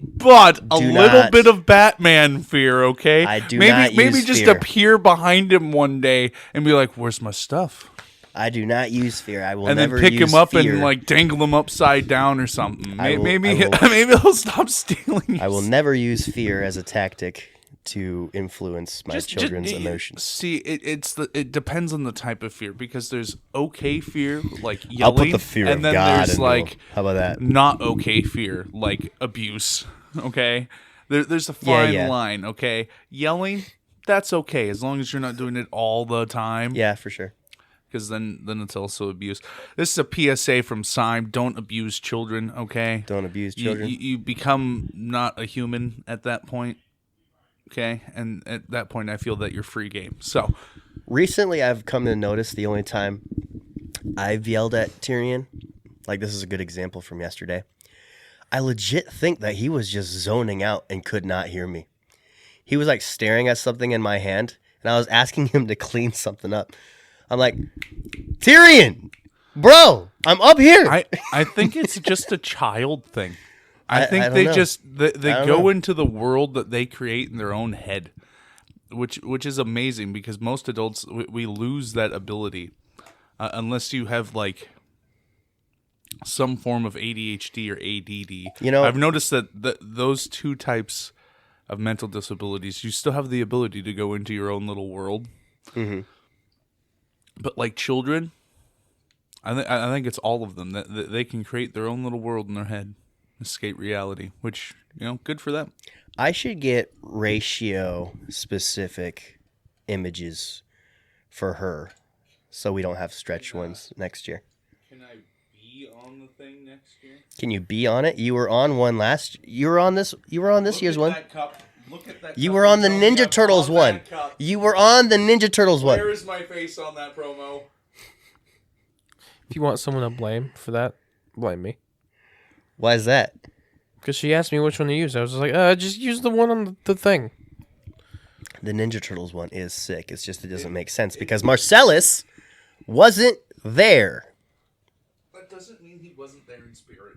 little not- bit of Batman fear, okay? I do maybe not maybe use just fear. appear behind him one day and be like, "Where's my stuff?" I do not use fear. I will And then never pick use him up fear. and like dangle him upside down or something. I will- maybe I will- maybe he'll stop stealing. I will never use fear as a tactic to influence my children's emotions. See, it depends on the type of fear because there's okay fear like yelling, I'll put the fear and of then God there's into like them. How about that? not okay fear like abuse. Okay, there's a fine yeah. line. Okay, yelling that's okay as long as you're not doing it all the time. Yeah, for sure. Because then it's also abuse. This is a PSA from Syme. Don't abuse children. Okay. Don't abuse children. You become not a human at that point. Okay, and at that point, I feel that you're free game. So, Recently, I've come to notice the only time I've yelled at Tyrion, like this is a good example from yesterday, I legit think that he was just zoning out and could not hear me. He was like staring at something in my hand, and I was asking him to clean something up. I'm like, Tyrion, bro, I'm up here. I think it's just a child thing. I think don't they know. just they don't go know. into the world that they create in their own head, which is amazing because most adults we lose that ability unless you have like some form of ADHD or ADD. You know, I've noticed that those two types of mental disabilities, you still have the ability to go into your own little world. Mhm. But like children, I think it's all of them that they can create their own little world in their head, escape reality, which, good for them. I should get ratio specific images for her so we don't have stretched ones next year. Can I be on the thing next year? Can you be on it? You were on one you were on this year's one. Look at that You cup were on and the tell me Ninja I'm Turtles on one. that cup. You were on the Ninja Turtles one. Where is my face on that promo? If you want someone to blame for that, blame me. Why is that? Because she asked me which one to use. I was just like, just use the one on the thing. The Ninja Turtles one is sick. It's just it doesn't make sense because Marcellus wasn't there. That doesn't mean he wasn't there in spirit.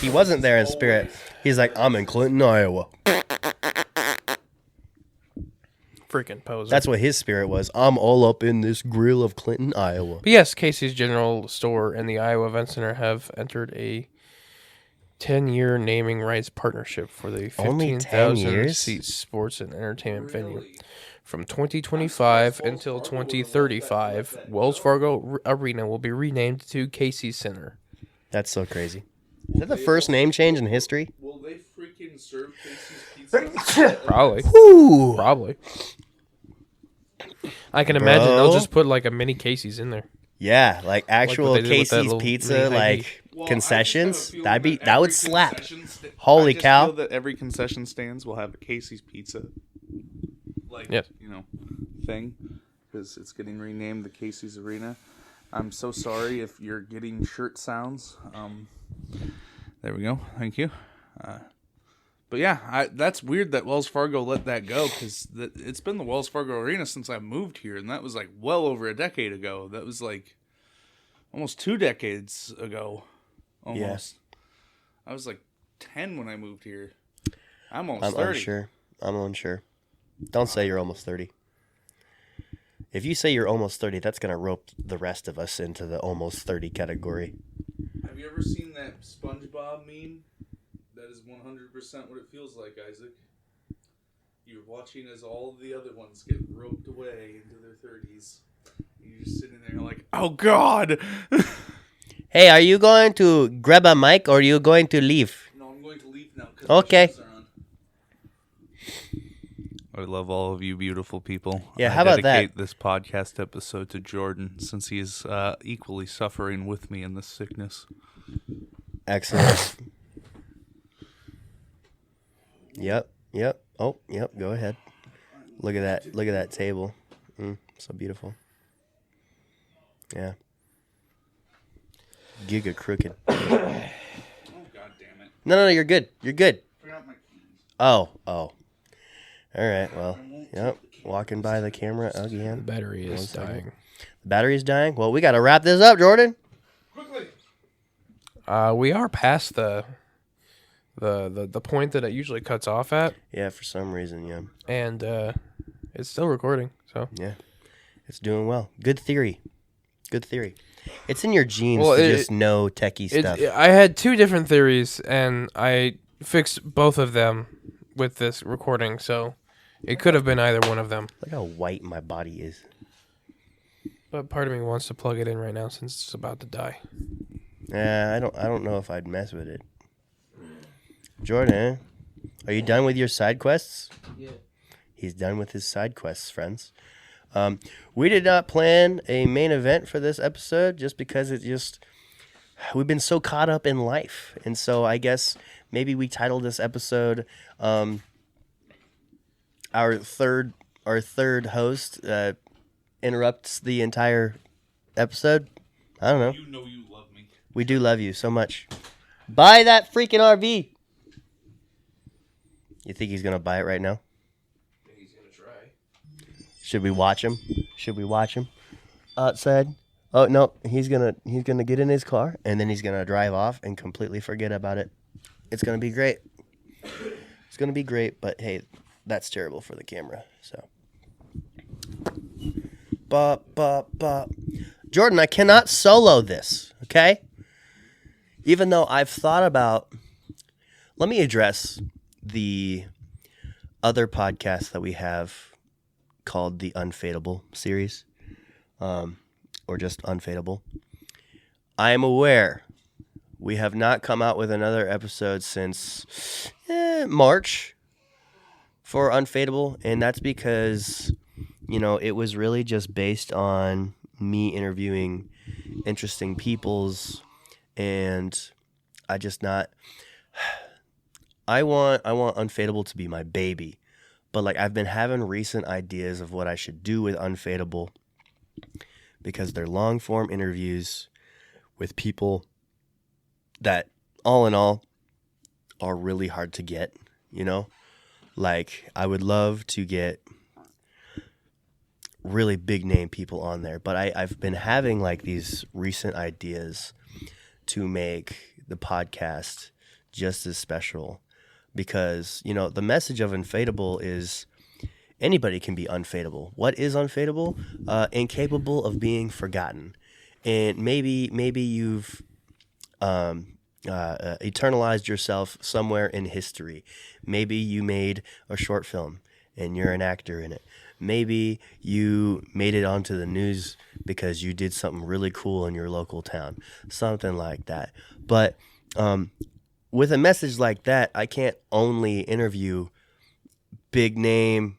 He wasn't there in spirit. He's like, I'm in Clinton, Iowa. Freaking poser. That's what his spirit was. I'm all up in this grill of Clinton, Iowa. But yes, Casey's General Store and the Iowa Event Center have entered a 10-year naming rights partnership for the Only 10 15,000 years? seat sports and entertainment venue. From 2025 until 2035, Wells Fargo Arena will be renamed to Casey's Center. That's so crazy. Is that the first name change in history? Will they freaking serve Casey's pizza? Probably. Ooh. Probably. I can imagine they'll Bro. just put like a mini Casey's in there. Yeah, like actual they did with that Casey's little Pizza, mini like Well, concessions. I just have a That feeling would every slap. concession Holy I just cow. feel that every concession stands will have a Casey's Pizza, like Yes. thing, because it's getting renamed the Casey's Arena. I'm so sorry if you're getting shirt sounds. There we go. Thank you. But yeah, that's weird that Wells Fargo let that go because it's been the Wells Fargo Arena since I moved here, and that was like well over a decade ago. That was like almost 2 decades ago. Almost. Yeah. I was like 10 when I moved here. I'm almost 30. I'm unsure. Don't say you're almost 30. If you say you're almost 30, that's going to rope the rest of us into the almost 30 category. Have you ever seen that SpongeBob meme? That is 100% what it feels like, Isaac. You're watching as all the other ones get roped away into their 30s. You're just sitting there like, oh God! Hey, are you going to grab a mic or are you going to leave? No, I'm going to leave now. Okay. I love all of you beautiful people. Yeah, how about that? I dedicate this podcast episode to Jordan since he is equally suffering with me in this sickness. Excellent. Yep. Oh, yep. Go ahead. Look at that. Look at that table. So beautiful. Yeah. Giga crooked. Oh, God damn it. No, you're good. You're good. Forgot my keys. Oh. All right. Well, yep. Walking by the camera again. The battery is second. dying. The battery's dying. Well, we got to wrap this up, Jordan. Quickly. We are past the point that it usually cuts off at, Yeah, for some reason, yeah. and it's still recording. So Yeah. It's doing well. Good theory. It's in your genes Well, to just know techie stuff. I had 2 different theories, and I fixed both of them with this recording. So it could have been either one of them. Look how white my body is. But part of me wants to plug it in right now since it's about to die. I don't know if I'd mess with it. Jordan, are you done with your side quests? Yeah. He's done with his side quests, friends. We did not plan a main event for this episode just because we've been so caught up in life. And so I guess maybe we titled this episode our third host interrupts the entire episode. I don't know. You know you love me. We do love you so much. Buy that freaking RV. You think he's gonna buy it right now? He's gonna try. Should we watch him? Outside? Oh no, he's gonna get in his car and then he's gonna drive off and completely forget about it. It's going to be great. It's going to be great, but hey, that's terrible for the camera. So, Jordan, I cannot solo this, okay? Even though I've thought about, let me address the other podcast that we have called the Unfadeable series, or just Unfadeable. I am aware we have not come out with another episode since March for Unfadeable, and that's because, you know, it was really just based on me interviewing interesting peoples, and I want Unfadeable to be my baby. But like I've been having recent ideas of what I should do with Unfadeable because they're long form interviews with people that all in all are really hard to get, you know? Like I would love to get really big name people on there, but I've been having like these recent ideas to make the podcast just as special because, you know, the message of Unfadeable is anybody can be unfadeable. What is unfadeable? Incapable of being forgotten. And maybe you've eternalized yourself somewhere in history. Maybe you made a short film and you're an actor in it. Maybe you made it onto the news because you did something really cool in your local town. Something like that. But with a message like that, I can't only interview big name,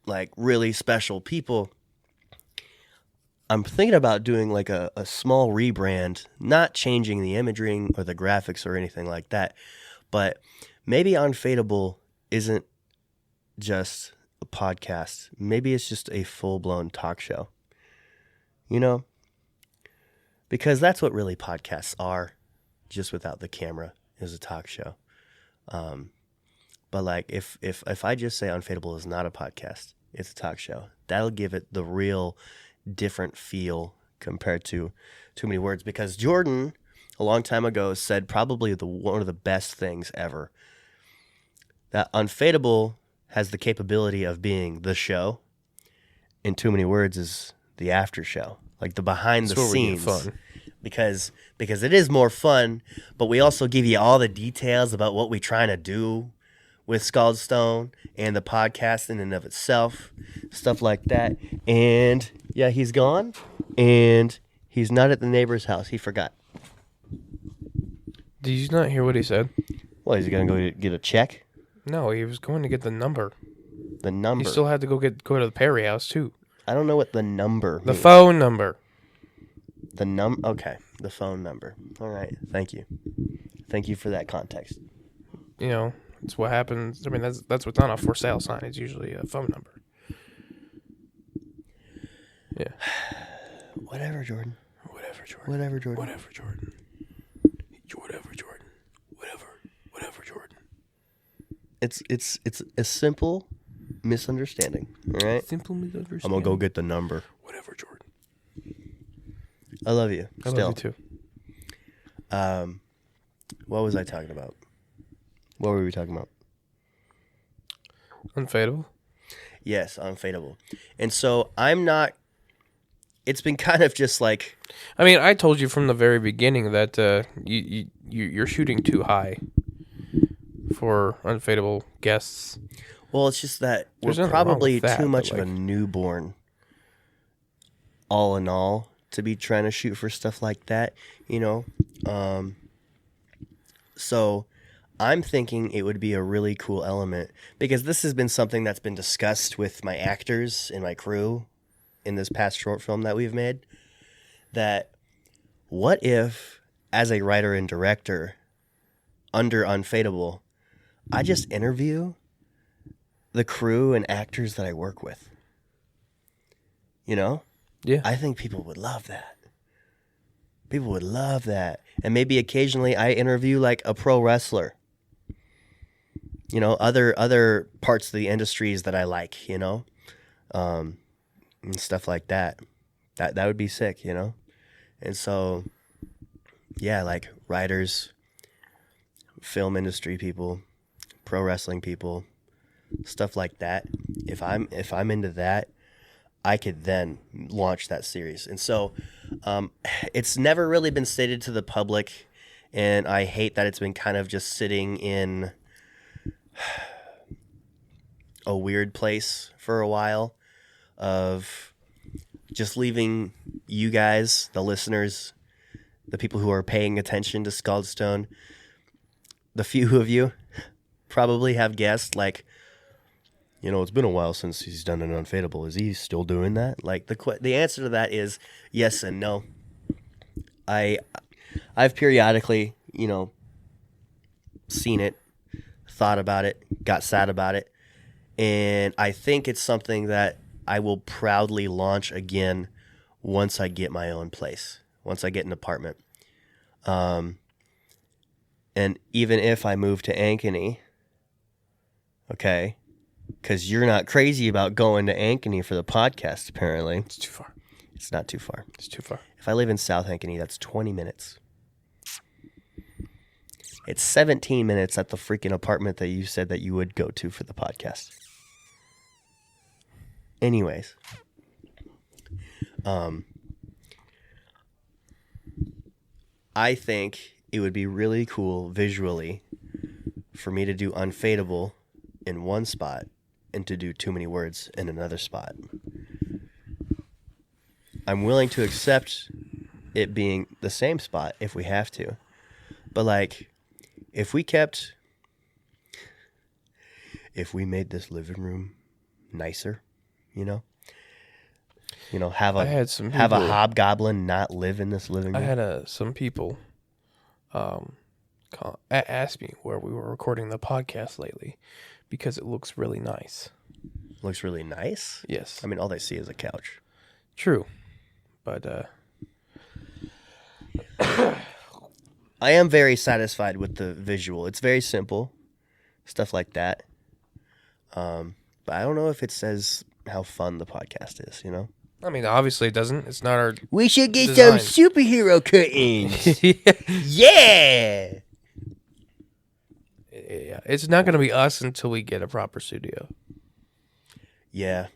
like really special people. I'm thinking about doing like a small rebrand, not changing the imagery or the graphics or anything like that, but maybe Unfadeable isn't just a podcast. Maybe it's just a full-blown talk show, you know? Because that's what really podcasts are, just without the camera, is a talk show. But like if I just say Unfadeable is not a podcast, it's a talk show, that'll give it the real different feel compared to Too Many Words. Because Jordan, a long time ago, said probably one of the best things ever, that Unfadeable has the capability of being the show, and Too Many Words is the after show, like the behind the scenes. Fun. Because it is more fun, but we also give you all the details about what we're trying to do with Skald Stone and the podcast in and of itself, stuff like that. And yeah, he's gone, and he's not at the neighbor's house. He forgot. Did you not hear what he said? Well, is he gonna go get a check? No, he was going to get the number. The number. He still had to go to the Perry house too. I don't know what the number The means. phone number. Okay, the phone number. All right, thank you. Thank you for that context. You know, it's what happens. I mean, that's what's on a for sale sign. It's usually a phone number. Yeah. Whatever, Jordan. Whatever, Jordan. Whatever, Jordan. Whatever, Jordan. Whatever, Jordan. Whatever, Jordan. It's a simple misunderstanding. All right. Simple misunderstanding. I'm gonna go get the number. Whatever, Jordan. I love you. I Still. love you too. What was I talking about? What were we talking about? Unfadeable. Yes, Unfadeable. And so I'm not. It's been kind of just like. I mean, I told you from the very beginning that you're shooting too high for Unfadeable guests. Well, it's just that There's we're nothing wrong probably with that, too much but, of a newborn, all in all, to be trying to shoot for stuff like that, you know? So I'm thinking it would be a really cool element, because this has been something that's been discussed with my actors and my crew in this past short film that we've made, that what if, as a writer and director, under Unfadeable, I just interview the crew and actors that I work with. You know? Yeah. I think people would love that. People would love that. And maybe occasionally I interview like a pro wrestler. You know, other parts of the industries that I like, you know? And stuff like that. That would be sick, you know? And so, yeah, like writers, film industry people, pro wrestling people, stuff like that. If I'm into that, I could then launch that series. And so it's never really been stated to the public, and I hate that it's been kind of just sitting in a weird place for a while of just leaving you guys, the listeners, the people who are paying attention to Skald Stone, the few of you probably have guessed, like, you know, it's been a while since he's done an Unfadeable. Is he still doing that? Like, the answer to that is yes and no. I've periodically, you know, seen it, thought about it, got sad about it, and I think it's something that I will proudly launch again once I get my own place, once I get an apartment. And even if I move to Ankeny, okay, because you're not crazy about going to Ankeny for the podcast, apparently. It's too far. It's not too far. It's too far. If I live in South Ankeny, that's 20 minutes. It's 17 minutes at the freaking apartment that you said that you would go to for the podcast. Anyways, I think it would be really cool visually for me to do Unfadeable in one spot and to do Too Many Words in another spot. I'm willing to accept it being the same spot if we have to. But like, if we made this living room nicer, you know, have I had some have a people- hobgoblin not live in this living I room. had some people ask me where we were recording the podcast lately because it looks really nice. Looks really nice. Yes. I mean, all they see is a couch. True. But I am very satisfied with the visual. It's very simple, stuff like that. But I don't know if it says how fun the podcast is, you know? I mean, obviously it doesn't. It's not our We should get Design. some superhero curtains. Yeah. Yeah, it's not going to be us until we get a proper studio. Yeah.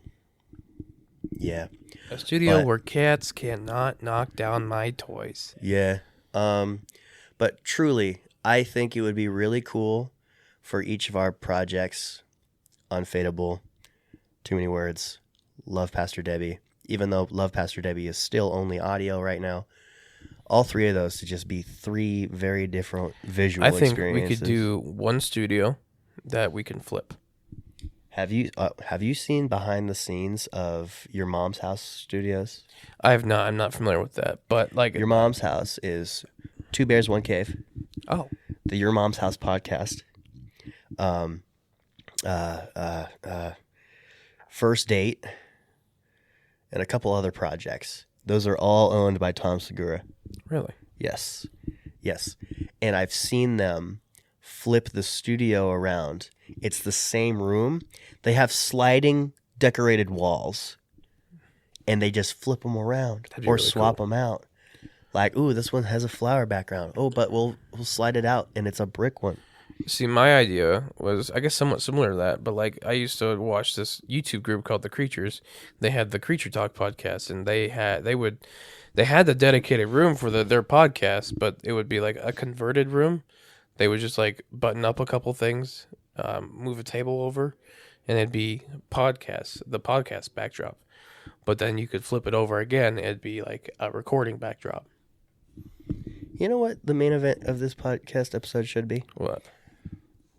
Yeah. A studio But- where cats cannot knock down my toys. Yeah. But truly, I think it would be really cool for each of our projects, Unfadeable, Too Many Words, Love Pastor Debbie, even though Love Pastor Debbie is still only audio right now, all three of those to just be three very different visual I think experiences. we could do one studio that we can flip. Have you seen behind the scenes of your mom's house studios? I have not. I'm not familiar with that. But like, Your mom's house is Two Bears, One Cave, oh, the Your Mom's House podcast, First Date, and a couple other projects. Those are all owned by Tom Segura. really? Yes. And I've seen them flip the studio around. It's the same room. They have sliding decorated walls, and they just flip them around That'd be or really swap cool. them out. Like, ooh, this one has a flower background. Oh, but we'll slide it out, and it's a brick one. See, my idea was, I guess, somewhat similar to that. But like, I used to watch this YouTube group called The Creatures. They had the Creature Talk podcast, and they had the dedicated room for their podcast, but it would be like a converted room. They would just like button up a couple things, move a table over, and it'd be the podcast backdrop. But then you could flip it over again. It'd be like a recording backdrop. You know what the main event of this podcast episode should be? What?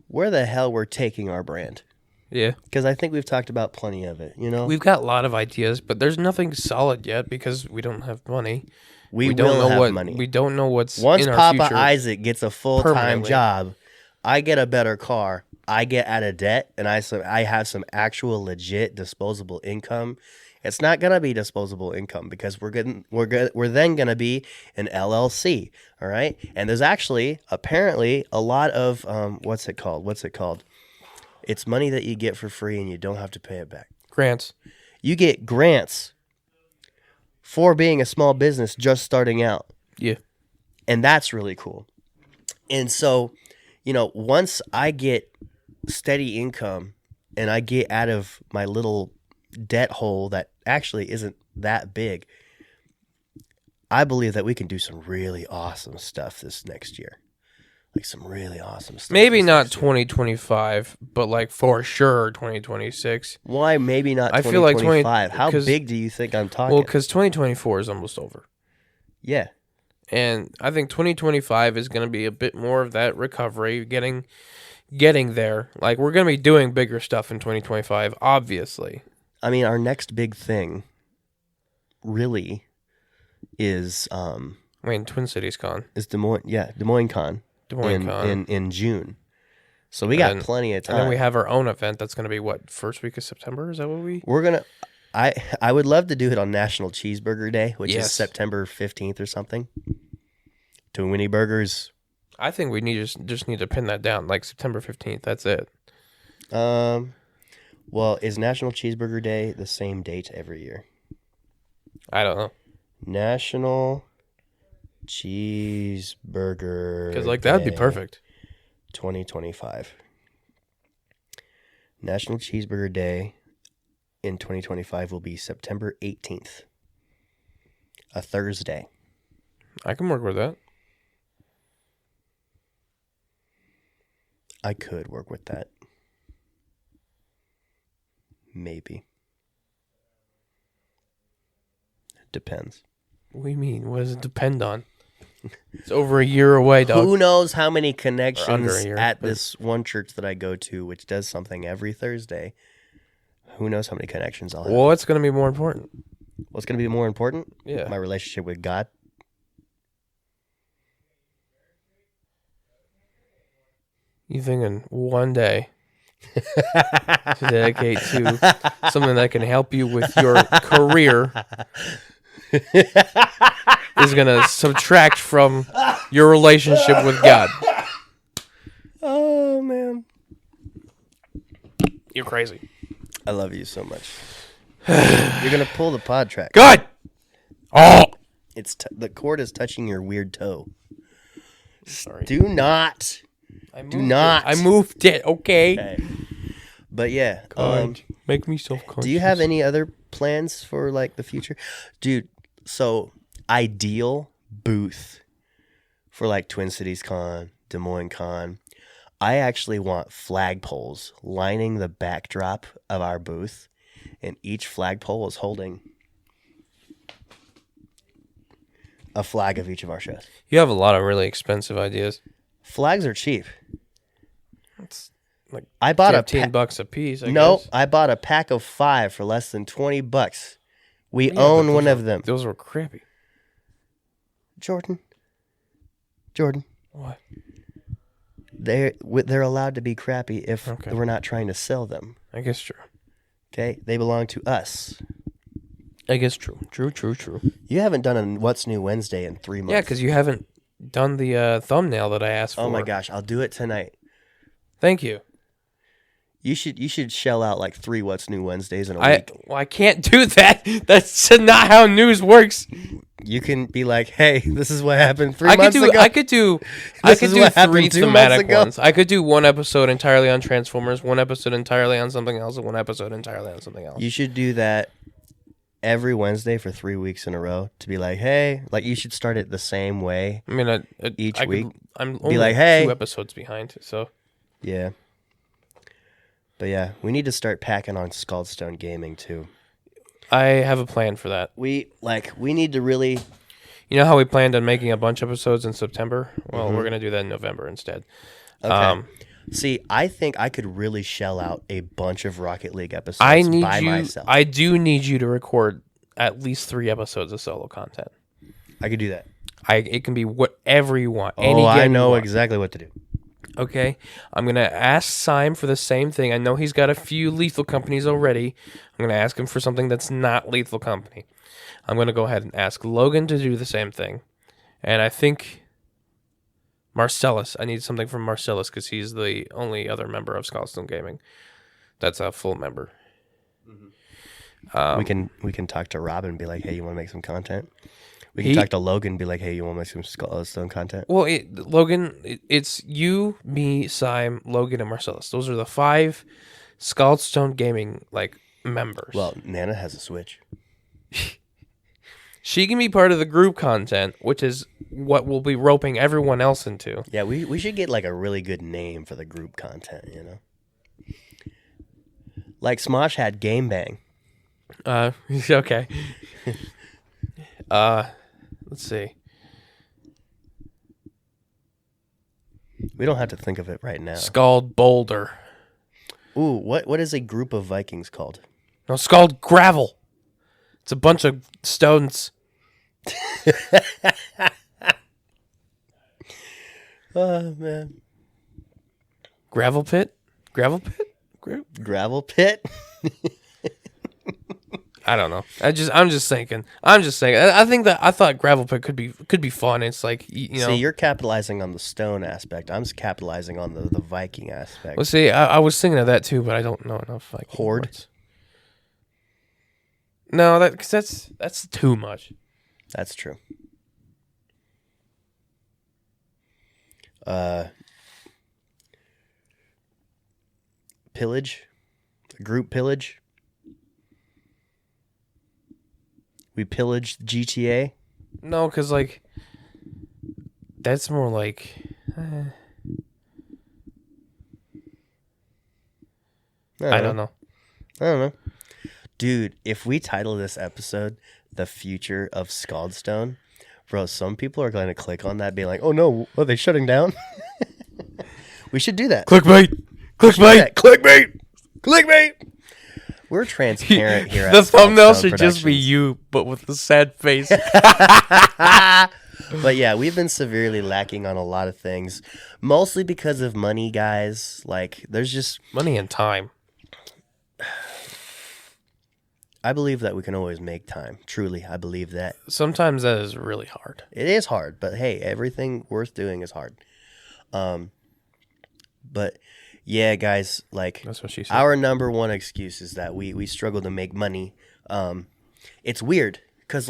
Where the hell we're taking our brand. Yeah. Because I think we've talked about plenty of it, you know? We've got a lot of ideas, but there's nothing solid yet because we don't have money. We don't will know have what money. we don't know what's Once in our Papa future. Isaac gets a full-time permanently. job, I get a better car, I get out of debt, and I have some actual legit disposable income. It's not gonna be disposable income because we're then gonna be an LLC, all right? And there's actually apparently a lot of what's it called? It's money that you get for free and you don't have to pay it back. Grants. You get grants for being a small business just starting out. Yeah. And that's really cool. And so once I get steady income and I get out of my little debt hole that actually isn't that big, I believe that we can do some really awesome stuff this next year. Like some really awesome stuff. Maybe this not next year. 2025, but like for sure 2026. Why maybe not I feel like 2025? How 'cause- big do you think I'm talking? Well, because 2024 is almost over. Yeah. And I think 2025 is going to be a bit more of that recovery, getting there. Like, we're going to be doing bigger stuff in 2025, obviously. I mean, our next big thing really is Twin Cities Con. Des Moines Con. Des Moines Con. in June. So we got plenty of time. And then we have our own event that's going to be, first week of September? Is that what we... We're going to... I would love to do it on National Cheeseburger Day, which Yes. is September 15th or something. To Winnie Burgers. I think we just need to pin that down, like September 15th. That's it. Well, is National Cheeseburger Day the same date every year? I don't know. National Cheeseburger Because, like, that would be Day perfect. 2025. National Cheeseburger Day in 2025 will be September 18th. A Thursday. I can work with that. I could work with that. Maybe. Depends. What do you mean? What does it depend on? It's over a year away, dog. Who knows how many Or under connections a year, at but- this one church that I go to, which does something every Thursday. Who knows how many connections I'll have. Well, what's going to be more important? What's going to be more important? Yeah. My relationship with God. You thinking one day to dedicate to something that can help you with your career is going to subtract from your relationship with God. Oh, man. You're crazy. I love you so much. You're going to pull the pod track. God! Oh! The cord is touching your weird toe. Sorry. Do not. Do not. I moved it, okay? Okay. But yeah. Make me self-conscious. Do you have any other plans for like the future? Dude, so ideal booth for like Twin Cities Con, Des Moines Con. I actually want flagpoles lining the backdrop of our booth, and each flagpole is holding a flag of each of our shows. You have a lot of really expensive ideas. Flags are cheap. It's like I bought a $15 a piece, I No, guess. I bought a pack of 5 for less than $20. We Yeah, own but one those of them. Those were crappy. Jordan. What? They're allowed to be crappy if Okay. we're not trying to sell them. I guess true. Okay? They belong to us. I guess true. True. You haven't done a What's New Wednesday in 3 months. Yeah, because you haven't done the thumbnail that I asked for. Oh my gosh, I'll do it tonight. Thank you. You should shell out like 3 What's New Wednesdays in a week. I can't do that. That's not how news works. You can be like, hey, this is what happened 3 months ago. I could do This is what happened 3 2 months thematic ago. ones. I could do one episode entirely on Transformers, one episode entirely on something else, and one episode entirely on something else. You should do that every Wednesday for 3 weeks in a row to be like, hey, like you should start it the same way. I mean, Each I could- week, I'm only like, hey. 2 episodes behind, so Yeah. But yeah, we need to start packing on Skald Stone Gaming too. I have a plan for that. We need to really. You know how we planned on making a bunch of episodes in September? Well, we're gonna do that in November instead. Okay. See, I think I could really shell out a bunch of Rocket League episodes I need by you. myself. I do need you to record at least 3 episodes of solo content. I could do that. It can be whatever you want. Oh, I game you know want. exactly what to do. Okay, I'm gonna ask Syme for the same thing. I know he's got a few Lethal Companies already. I'm gonna ask him for something that's not Lethal Company. I'm gonna go ahead and ask Logan to do the same thing, and I think Marcellus. I need something from Marcellus because he's the only other member of Skald Stone Gaming that's a full member. We can talk to Rob and be like, hey, you want to make some content? We can talk to Logan and be like, hey, you want to make some Skald Stone content? Well, Logan, it's you, me, Sime, Logan, and Marcellus. Those are the 5 Skald Stone Gaming members. Well, Nana has a Switch. She can be part of the group content, which is what we'll be roping everyone else into. Yeah, we should get a really good name for the group content, Like Smosh had Game Bang. Okay. Let's see. We don't have to think of it right now. Skald Boulder. Ooh, what is a group of Vikings called? No, Skald Gravel. It's a bunch of stones. Oh, man. Gravel pit? Gravel pit? Gravel pit? I don't know. I'm just thinking. I thought gravel pit could be fun. It's like See, you're capitalizing on the stone aspect. I'm capitalizing on the Viking aspect. Well, see, I was thinking of that too, but I don't know enough. Horde? Words. No, that's too much. That's true. Pillage? Group pillage? We pillaged GTA? No, because that's more like. I don't know. I don't know. Dude, if we title this episode The Future of Skald Stone, bro, some people are going to click on that being like, oh no, are they shutting down? We should do that. Clickbait! Clickbait! Clickbait! Clickbait! We're transparent here. The at Skald thumbnail Stone should just be Productions. you, but with the sad face. But yeah, we've been severely lacking on a lot of things, mostly because of money, guys. There's just Money and time. I believe that we can always make time. Truly, I believe that. Sometimes that is really hard. It is hard, but hey, everything worth doing is hard. But yeah, guys, That's what she said. our number one excuse is that we struggle to make money. It's weird because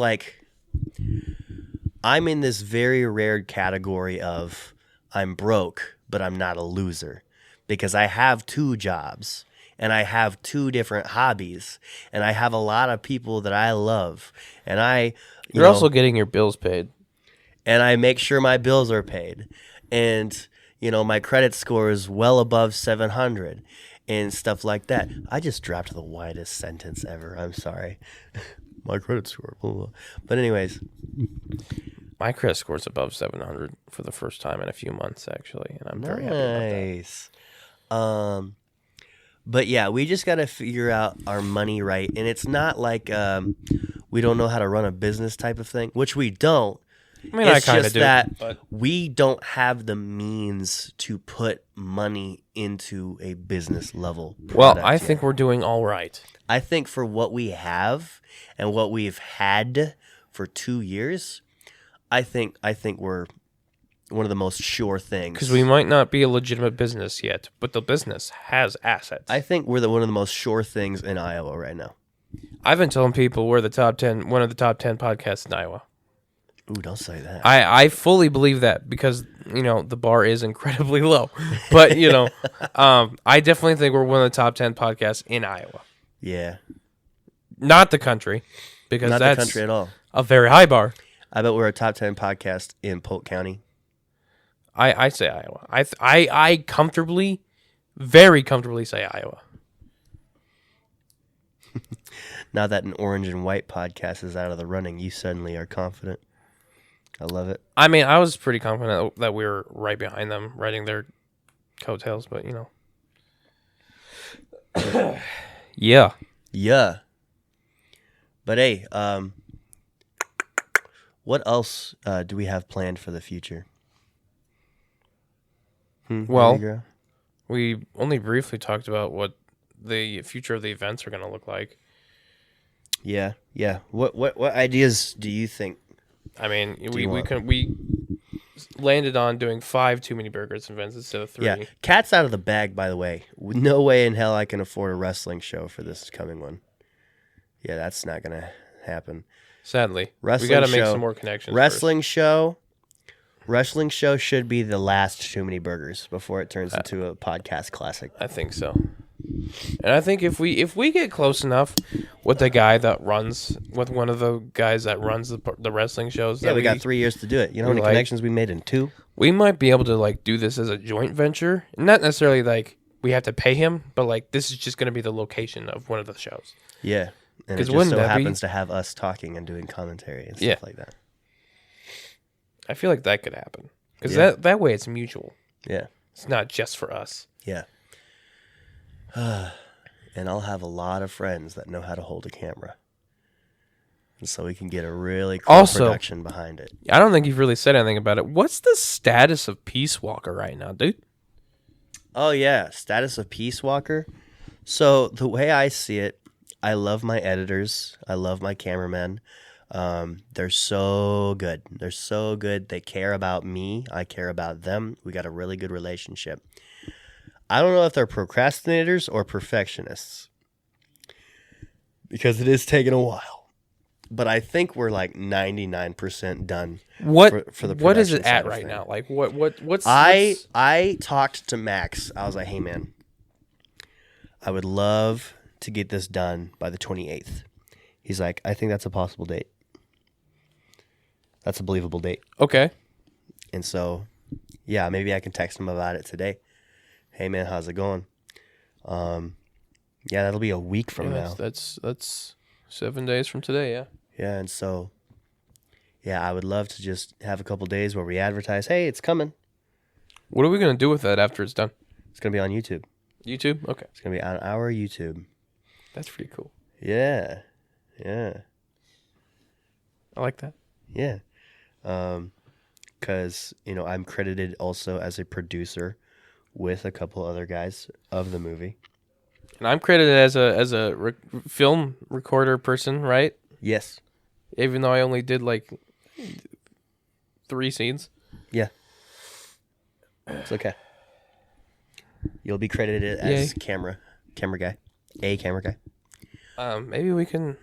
I'm in this very rare category of I'm broke, but I'm not a loser because I have 2 jobs. And I have 2 different hobbies, and I have a lot of people that I love, and You're also getting your bills paid. and I make sure my bills are paid, and my credit score is well above 700, and stuff like that. I just dropped the widest sentence ever. I'm sorry, my credit score. Blah, blah. But anyways, My credit score's above 700 for the first time in a few months, actually, and I'm very happy about that. nice. But yeah, we just got to figure out our money right. And it's not like we don't know how to run a business type of thing, which we don't. I mean, It's I kind of just do. that But we don't have the means to put money into a business level well, product I yet. think we're doing all right. I think for what we have and what we've had for 2 years, I think we're one of the most sure things. Because we might not be a legitimate business yet, but the business has assets. I think we're one of the most sure things in Iowa right now. I've been telling people we're one of the top 10 podcasts in Iowa. Ooh, don't say that. I fully believe that because, the bar is incredibly low. But, I definitely think we're one of the top 10 podcasts in Iowa. Yeah. Not the country, because Not that's the country at all. a very high bar. I bet we're a top 10 podcast in Polk County. I say Iowa. I comfortably, very comfortably say Iowa. Now that an orange and white podcast is out of the running, you suddenly are confident. I love it. I mean, I was pretty confident that we were right behind them, riding their coattails, but yeah. Yeah. But hey, what else do we have planned for the future? Well, Baby girl? we only briefly talked about what the future of the events are going to look like. Yeah. What ideas do you think? I mean, you we want? we landed on doing 5 Too Many Burgers events instead of 3. Yeah, cat's out of the bag. By the way, no way in hell I can afford a wrestling show for this coming one. Yeah, that's not gonna happen. Sadly, Wrestling we got to make show. some more connections. Wrestling show should be the last Too Many Burgers before it turns into a podcast classic. I think so. And I think if we get close enough with the guy that runs, with one of the guys that runs the wrestling shows, Yeah, that we got 3 years to do it. You know how many connections we made in 2? we might be able to like do this as a joint venture. Not necessarily like we have to pay him, but like this is just going to be the location of one of the shows. Yeah. And it 'Cause just wouldn't so that be- happens to have us talking and doing commentary and stuff Yeah. like that. I feel like that could happen because Yeah. that way it's mutual. Yeah. It's not just for us. Yeah. And I'll have a lot of friends that know how to hold a camera. And so we can get a really cool Also- production behind it. I don't think you've really said anything about it. What's the status of Peace Walker right now, dude? Oh, yeah. Status of Peace Walker. So the way I see it, I love my editors. I love my cameramen. They're so good. They're so good. They care about me. I care about them. We got a really good relationship. I don't know if they're procrastinators or perfectionists because it is taking a while. But I think we're like 99% done. What For the what is production it side at of right things. now? Like what's I talked to Max. I was like, hey, man, I would love to get this done by the 28th. He's like, I think that's a possible date. That's a believable date. okay? And so, yeah, maybe I can text him about it today. Hey, man, how's it going? Yeah, that'll be a week from Yeah, now. that's 7 days from today. Yeah. Yeah, and so, yeah, I would love to just have a couple days where we advertise, hey, it's coming. What are we gonna do with that after it's done? It's going to be on YouTube. YouTube. Okay, It's going to be on our YouTube. that's pretty cool. Yeah. Yeah. I like that. Yeah. Because, I'm credited also as a producer with a couple other guys of the movie. And I'm credited as a film recorder person, right? Yes. Even though I only did like 3 scenes. Yeah. It's okay. You'll be credited as camera guy. A camera guy. Maybe we can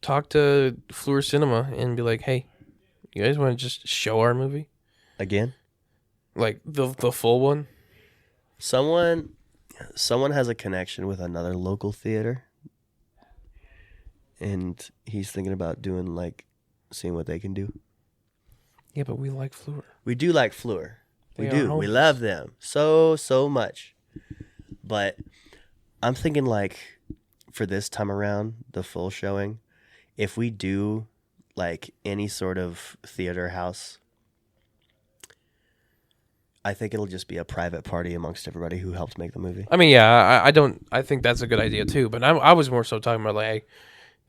talk to Fleur Cinema and be like, hey, you guys want to just show our movie? Again. Like the full one? Someone has a connection with another local theater. And he's thinking about doing seeing what they can do. Yeah, but we like Fleur. We do like Fleur. We They are do. We homies. love them so much. But I'm thinking for this time around, the full showing, if we do any sort of theater house, I think it'll just be a private party amongst everybody who helped make the movie. I mean, yeah, I think that's a good idea too. But I was more so talking about like,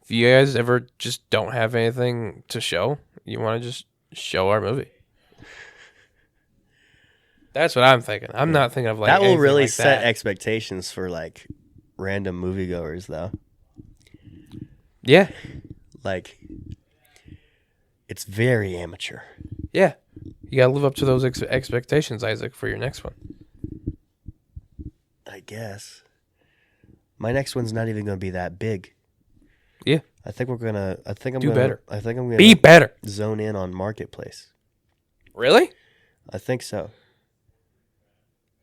if you guys ever just don't have anything to show, you want to just show our movie. That's what I'm thinking. I'm not thinking of that will anything really like set that. expectations for random moviegoers, though. Yeah, It's very amateur. yeah. You gotta live up to those expectations, Isaac, for your next one. I guess. My next one's not even going to be that big. Yeah, I think I'm Do gonna better. I think I'm gonna be better. zone in on Marketplace. Really? I think so.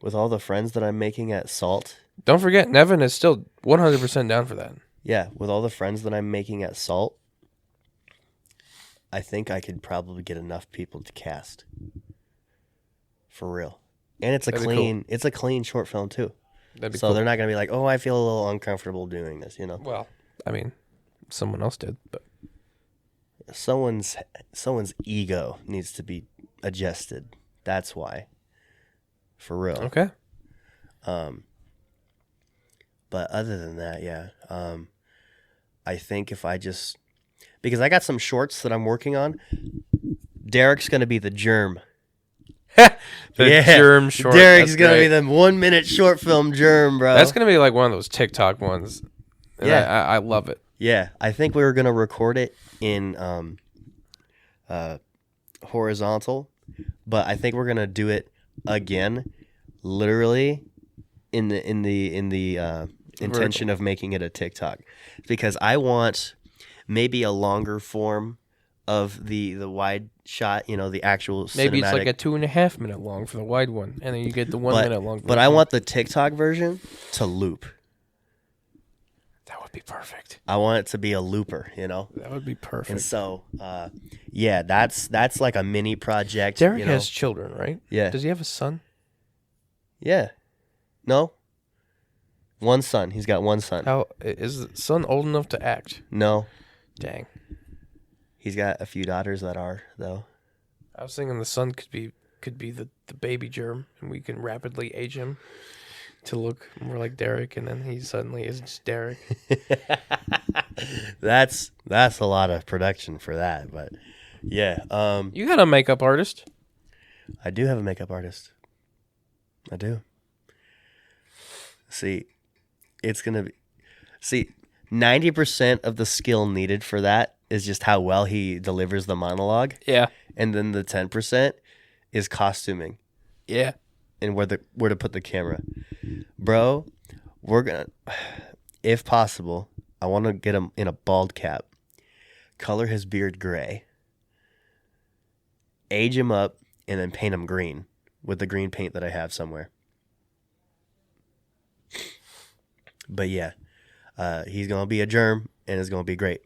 With all the friends that I'm making at Salt. Don't forget, Nevin is still 100% down for that. Yeah, with all the friends that I'm making at Salt, I think I could probably get enough people to cast. For real. And it's a That'd be clean short film too. That'd be So cool. they're not gonna be like, oh, I feel a little uncomfortable doing this, Well, I mean, someone else did, but Someone's ego needs to be adjusted. That's why. For real. okay. But other than that, yeah. I think if I just... Because I got some shorts that I'm working on. Derek's going to be the germ. The germ short. Derek's that's going to be great. the 1 minute short film germ, bro. That's gonna be like one of those TikTok ones. And Yeah. I love it. Yeah, I think we were going to record it in horizontal. But I think we're going to do it again, literally, in the intention of making it a TikTok. Because I want maybe a longer form of the wide shot, the actual Maybe cinematic. it's like a 2.5 minute long for the wide one, and then you get the 1 minute long. But I want the TikTok version to loop. That would be perfect. I want it to be a looper, That would be perfect. And so, yeah, that's like a mini project. Derek has children, right? Yeah. Does he have a son? Yeah. No. One son. He's got one son. How is the son old enough to act? No. Dang. He's got a few daughters that are, though. I was thinking the son could be the baby germ, and we can rapidly age him to look more like Derek, and then he suddenly is just Derek. That's a lot of production for that, but yeah. You got a makeup artist. I do have a makeup artist. I do. See, it's gonna be 90% of the skill needed for that is just how well he delivers the monologue. Yeah. And then the 10% is costuming. Yeah. And where to put the camera. Bro, we're gonna, if possible, I want to get him in a bald cap, color his beard gray, age him up, and then paint him green with the green paint that I have somewhere. But yeah, he's gonna be a germ, and it's gonna be great.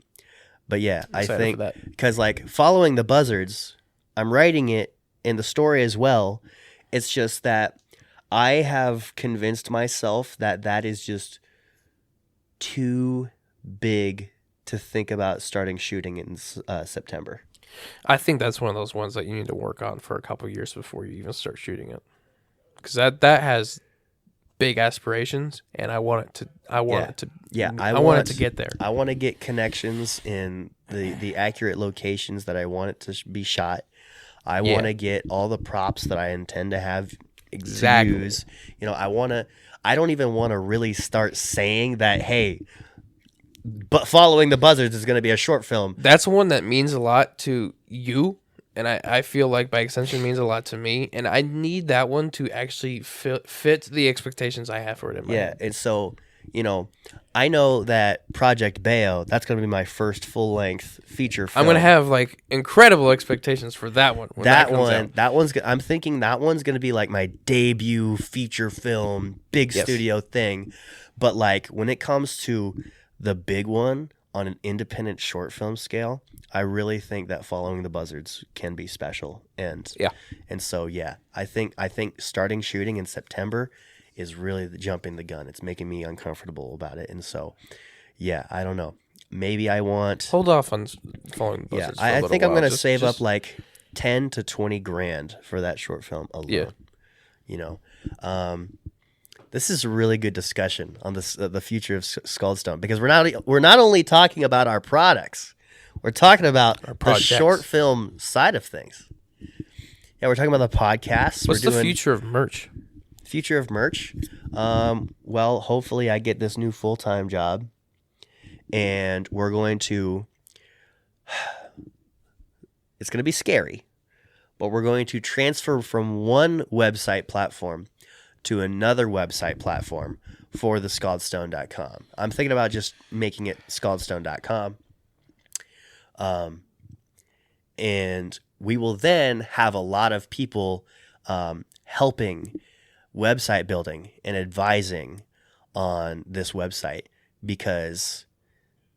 But yeah, I think because like following the buzzards, I'm writing it in the story as well. It's just that I have convinced myself that is just too big to think about starting shooting in September. I think that's one of those ones that you need to work on for a couple years before you even start shooting it, because that has big aspirations, and I want it to get there. I want to get connections in the accurate locations that I want it to be shot. I want to get all the props that I intend to have use. I don't even want to really start saying that, hey, but following the buzzards is going to be a short film. That's one that means a lot to you, and I feel like by extension means a lot to me, and I need that one to actually fit the expectations I have for it in my head. And so, I know that Project Bayo, that's going to be my first full-length feature film. I'm going to have like incredible expectations for that one. I'm thinking that one's going to be like my debut feature film, big studio thing. But like when it comes to the big one on an independent short film scale, I really think that Following the Buzzards can be special. And so I think starting shooting in September is really jumping the gun. It's making me uncomfortable about it. And so I don't know. Maybe I want hold off on Following the Buzzards. I think I'm going to save up like 10 to 20 grand for that short film alone. This is a really good discussion on this, the future of Skald Stone, because we're not only talking about our products, we're talking about the short film side of things. Yeah, we're talking about the podcast. What's the future of merch? Future of merch? Well, hopefully I get this new full-time job, and we're going to. It's going to be scary, but we're going to transfer from one website platform to another website platform for the skaldstone.com. I'm thinking about just making it skaldstone.com. And we will then have a lot of people helping website building and advising on this website, because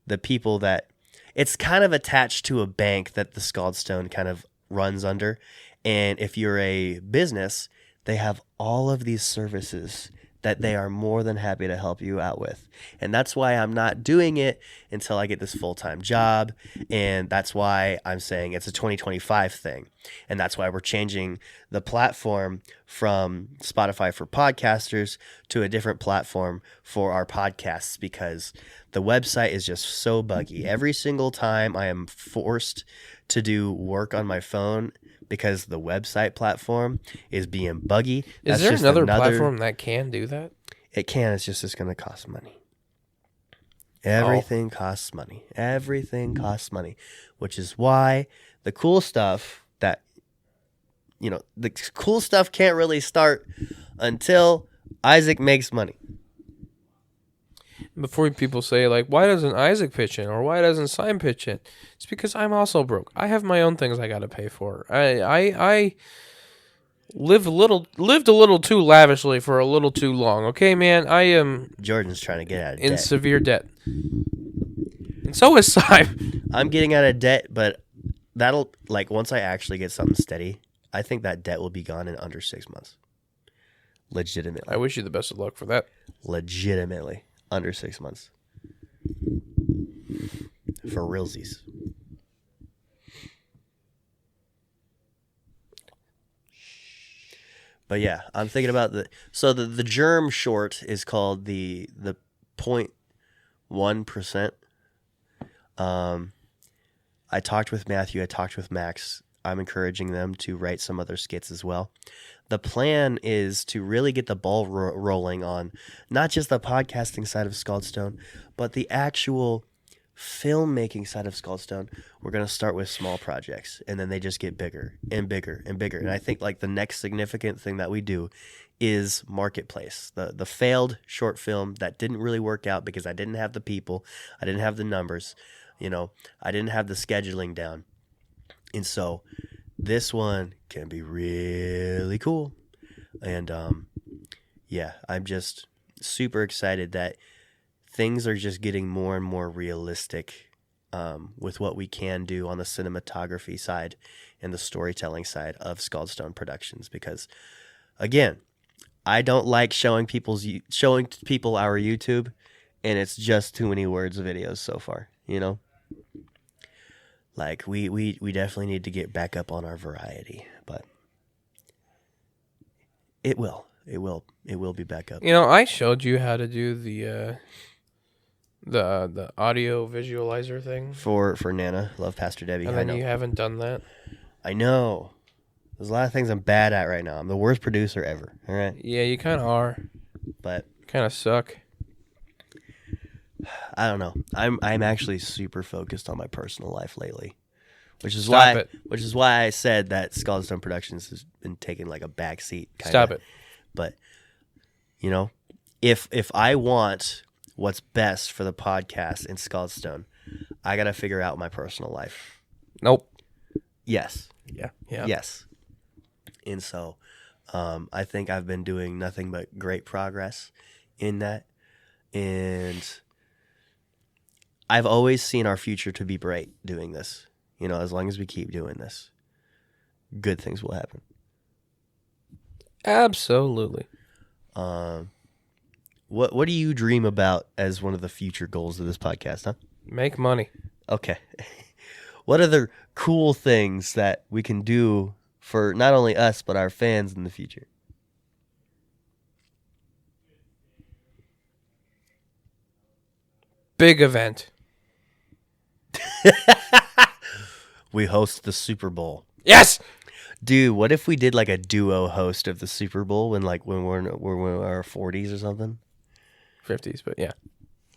the people that it's kind of attached to a bank that the Skald Stone kind of runs under. And if you're a business, they have all of these services that they are more than happy to help you out with. And that's why I'm not doing it until I get this full-time job. And that's why I'm saying it's a 2025 thing. And that's why we're changing the platform from Spotify for podcasters to a different platform for our podcasts, because the website is just so buggy. Every single time I am forced to do work on my phone because the website platform is being buggy. Is there another platform that can do that? It can. It's just going to cost money. Everything costs money. Everything costs money, which is why the cool stuff the cool stuff can't really start until Isaac makes money. Before people say, like, why doesn't Isaac pitch in or why doesn't Simon pitch in? It's because I'm also broke. I have my own things I got to pay for. I lived a little too lavishly for a little too long. Okay, man? I am Jordan's trying to get out of in debt. severe debt. And so is Simon. I'm getting out of debt, but that'll, like, once I actually get something steady, I think that debt will be gone in under 6 months. Legitimately. I wish you the best of luck for that. Legitimately. Under 6 months. For realsies. But yeah, I'm thinking about the germ short is called the 0.1%. I talked with Matthew, I talked with Max. I'm encouraging them to write some other skits as well. The plan is to really get the ball rolling on not just the podcasting side of Skald Stone, but the actual filmmaking side of Skald Stone. We're going to start with small projects, and then they just get bigger and bigger and bigger. And I think like the next significant thing that we do is Marketplace, the failed short film that didn't really work out because I didn't have the people, I didn't have the numbers, I didn't have the scheduling down. And so this one can be really cool. And yeah, I'm just super excited that things are just getting more and more realistic with what we can do on the cinematography side and the storytelling side of Skald Stone Productions. Because, again, I don't like showing people our YouTube, and it's just too many words of videos so far, Like, we definitely need to get back up on our variety, but it will be back up. I showed you how to do the audio visualizer thing. For Nana, Love Pastor Debbie. And then you haven't done that. I know. There's a lot of things I'm bad at right now. I'm the worst producer ever. All right. Yeah, you kind of are. But kind of suck. I don't know. I'm actually super focused on my personal life lately, which is why I said that Skald Stone Productions has been taking like a back seat. Stop it. But if I want what's best for the podcast in Skald Stone, I gotta figure out my personal life. Nope. Yes. Yeah. Yes. And so, I think I've been doing nothing but great progress in that, and I've always seen our future to be bright doing this. As long as we keep doing this, good things will happen. Absolutely. What do you dream about as one of the future goals of this podcast, huh? Make money. Okay. What other cool things that we can do for not only us, but our fans in the future? Big event. We host the Super Bowl. Yes! Dude, what if we did like a duo host of the Super Bowl when we're in our 40s or something? 50s, but yeah.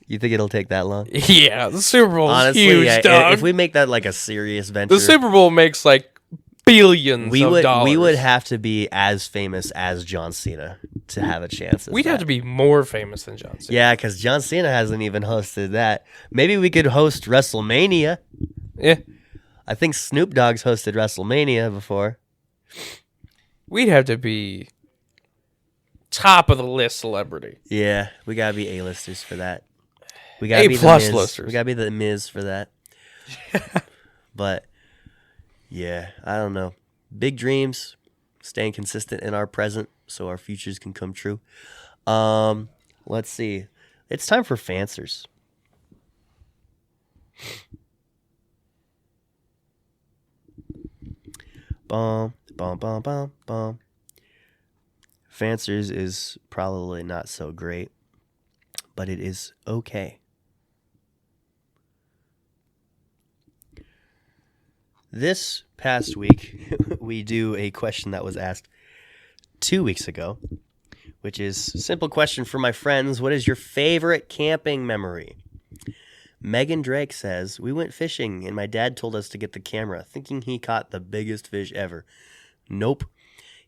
You think it'll take that long? Yeah, the Super Bowl is Honestly, huge, yeah, dog. if we make that like a serious venture, the Super Bowl makes like billions of dollars. We would have to be as famous as John Cena to have a chance. We'd have to be more famous than John Cena. Yeah, because John Cena hasn't even hosted that. Maybe we could host WrestleMania. Yeah. I think Snoop Dogg's hosted WrestleMania before. We'd have to be top of the list celebrity. Yeah, we gotta be A-listers for that. We gotta be A-plus the Miz. listers. We gotta be the Miz for that. But yeah, I don't know. Big dreams, staying consistent in our present so our futures can come true. Let's see. It's time for Fancers. Bum, bum, bum, bum, bum. Fancers is probably not so great, but it is okay. This past week, we do a question that was asked 2 weeks ago, which is simple question for my friends. What is your favorite camping memory? Megan Drake says, we went fishing and my dad told us to get the camera, thinking he caught the biggest fish ever. Nope.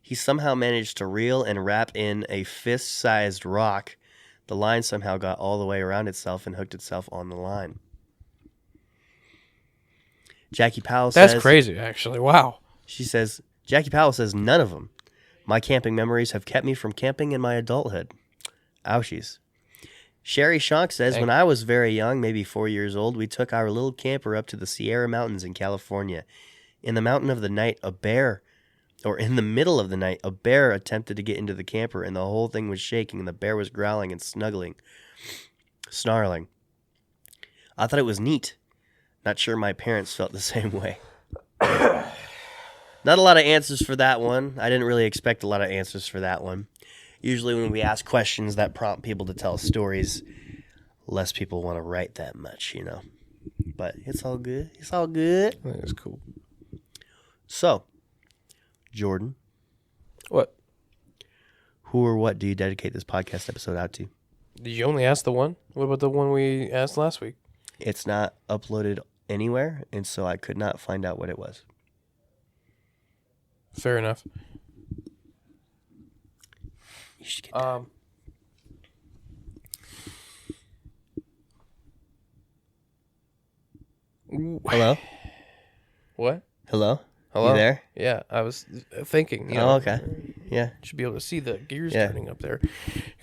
He somehow managed to reel and wrap in a fist-sized rock The line somehow got all the way around itself and hooked itself on the line. Jackie Powell says... That's crazy, actually. Wow. Jackie Powell says, none of them. My camping memories have kept me from camping in my adulthood. Ouchies. Sherry Shonk says, when I was very young, maybe 4 years old, we took our little camper up to the Sierra Mountains in California. In the middle of the night, a bear attempted to get into the camper, and the whole thing was shaking, and the bear was growling and snarling. I thought it was neat. Not sure my parents felt the same way. Not a lot of answers for that one. I didn't really expect a lot of answers for that one. Usually when we ask questions that prompt people to tell stories, less people want to write that much, you know. But it's all good. It's all good. I think it's cool. So, Jordan. What? Who or what do you dedicate this podcast episode out to? Did you only ask the one? What about the one we asked last week? It's not uploaded anywhere, and so I could not find out what it was. Fair enough. You should get that. Hello? What? Hello? Hello? You there? Yeah, I was thinking. You Oh, know, okay. Yeah. should be able to see the gears Yeah. turning up there.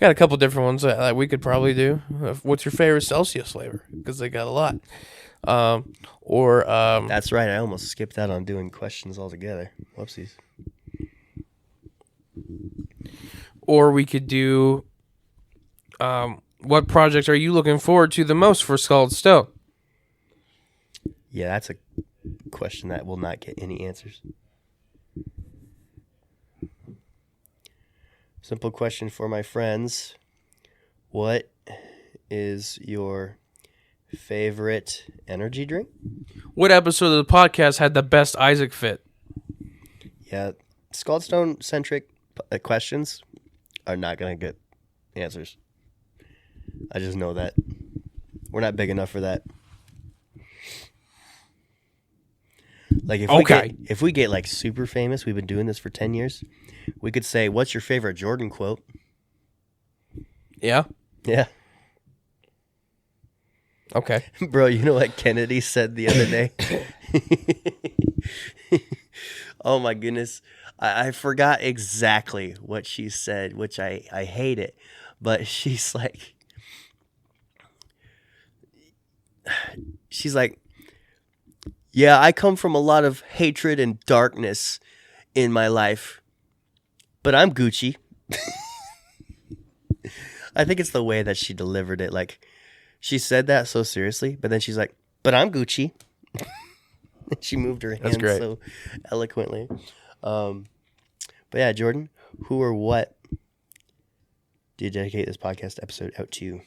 Got a couple different ones that we could probably do. What's your favorite Celsius flavor? Because they got a lot. That's right. I almost skipped out on doing questions altogether. Whoopsies. Or we could do, what project are you looking forward to the most for Skald Stone? Yeah, that's a question that will not get any answers. Simple question for my friends. What is your favorite energy drink? What episode of the podcast had the best Isaac fit? Yeah, Skald Stone centric questions are not going to get answers. I just know that. We're not big enough for that. Like if we get like super famous, we've been doing this for 10 years, we could say, what's your favorite Jordan quote? Yeah? Yeah. Okay. Bro, you know what Kennedy said the other day? Oh my goodness. I forgot exactly what she said, which I hate it. But she's like, yeah, I come from a lot of hatred and darkness in my life, but I'm Gucci. I think it's the way that she delivered it. Like, she said that so seriously, but then she's like, but I'm Gucci. She moved her hands so eloquently. But yeah, Jordan, who or what do you dedicate this podcast episode out to?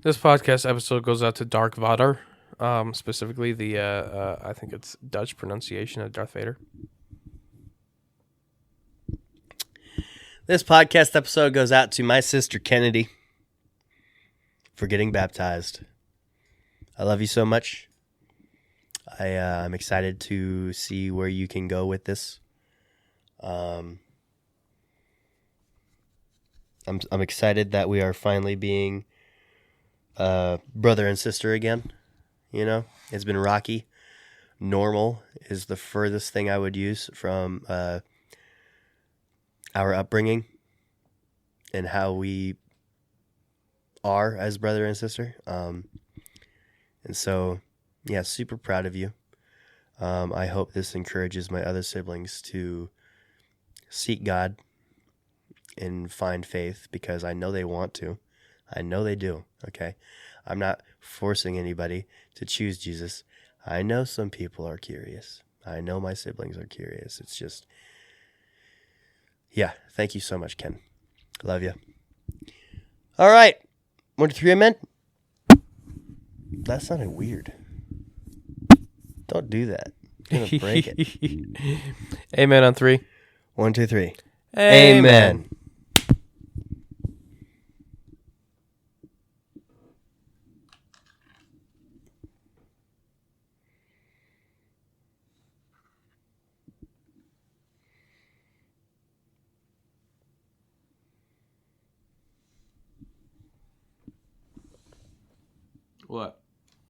This podcast episode goes out to Dark Vader, specifically the, I think it's Dutch pronunciation of Darth Vader. This podcast episode goes out to my sister Kennedy for getting baptized. I love you so much. I'm excited to see where you can go with this. I'm excited that we are finally being brother and sister again. You know, it's been rocky. Normal is the furthest thing I would use from our upbringing and how we are as brother and sister. And so, yeah, super proud of you. I hope this encourages my other siblings to seek God and find faith, because I know they want to. I know they do, okay? I'm not forcing anybody to choose Jesus. I know some people are curious. I know my siblings are curious. It's just, yeah, thank you so much, Ken. Love you. All right. 1, 2, 3, amen. That sounded weird. Don't do that. You're going to break it. Amen on 3. 1, 2, 3. Amen. What?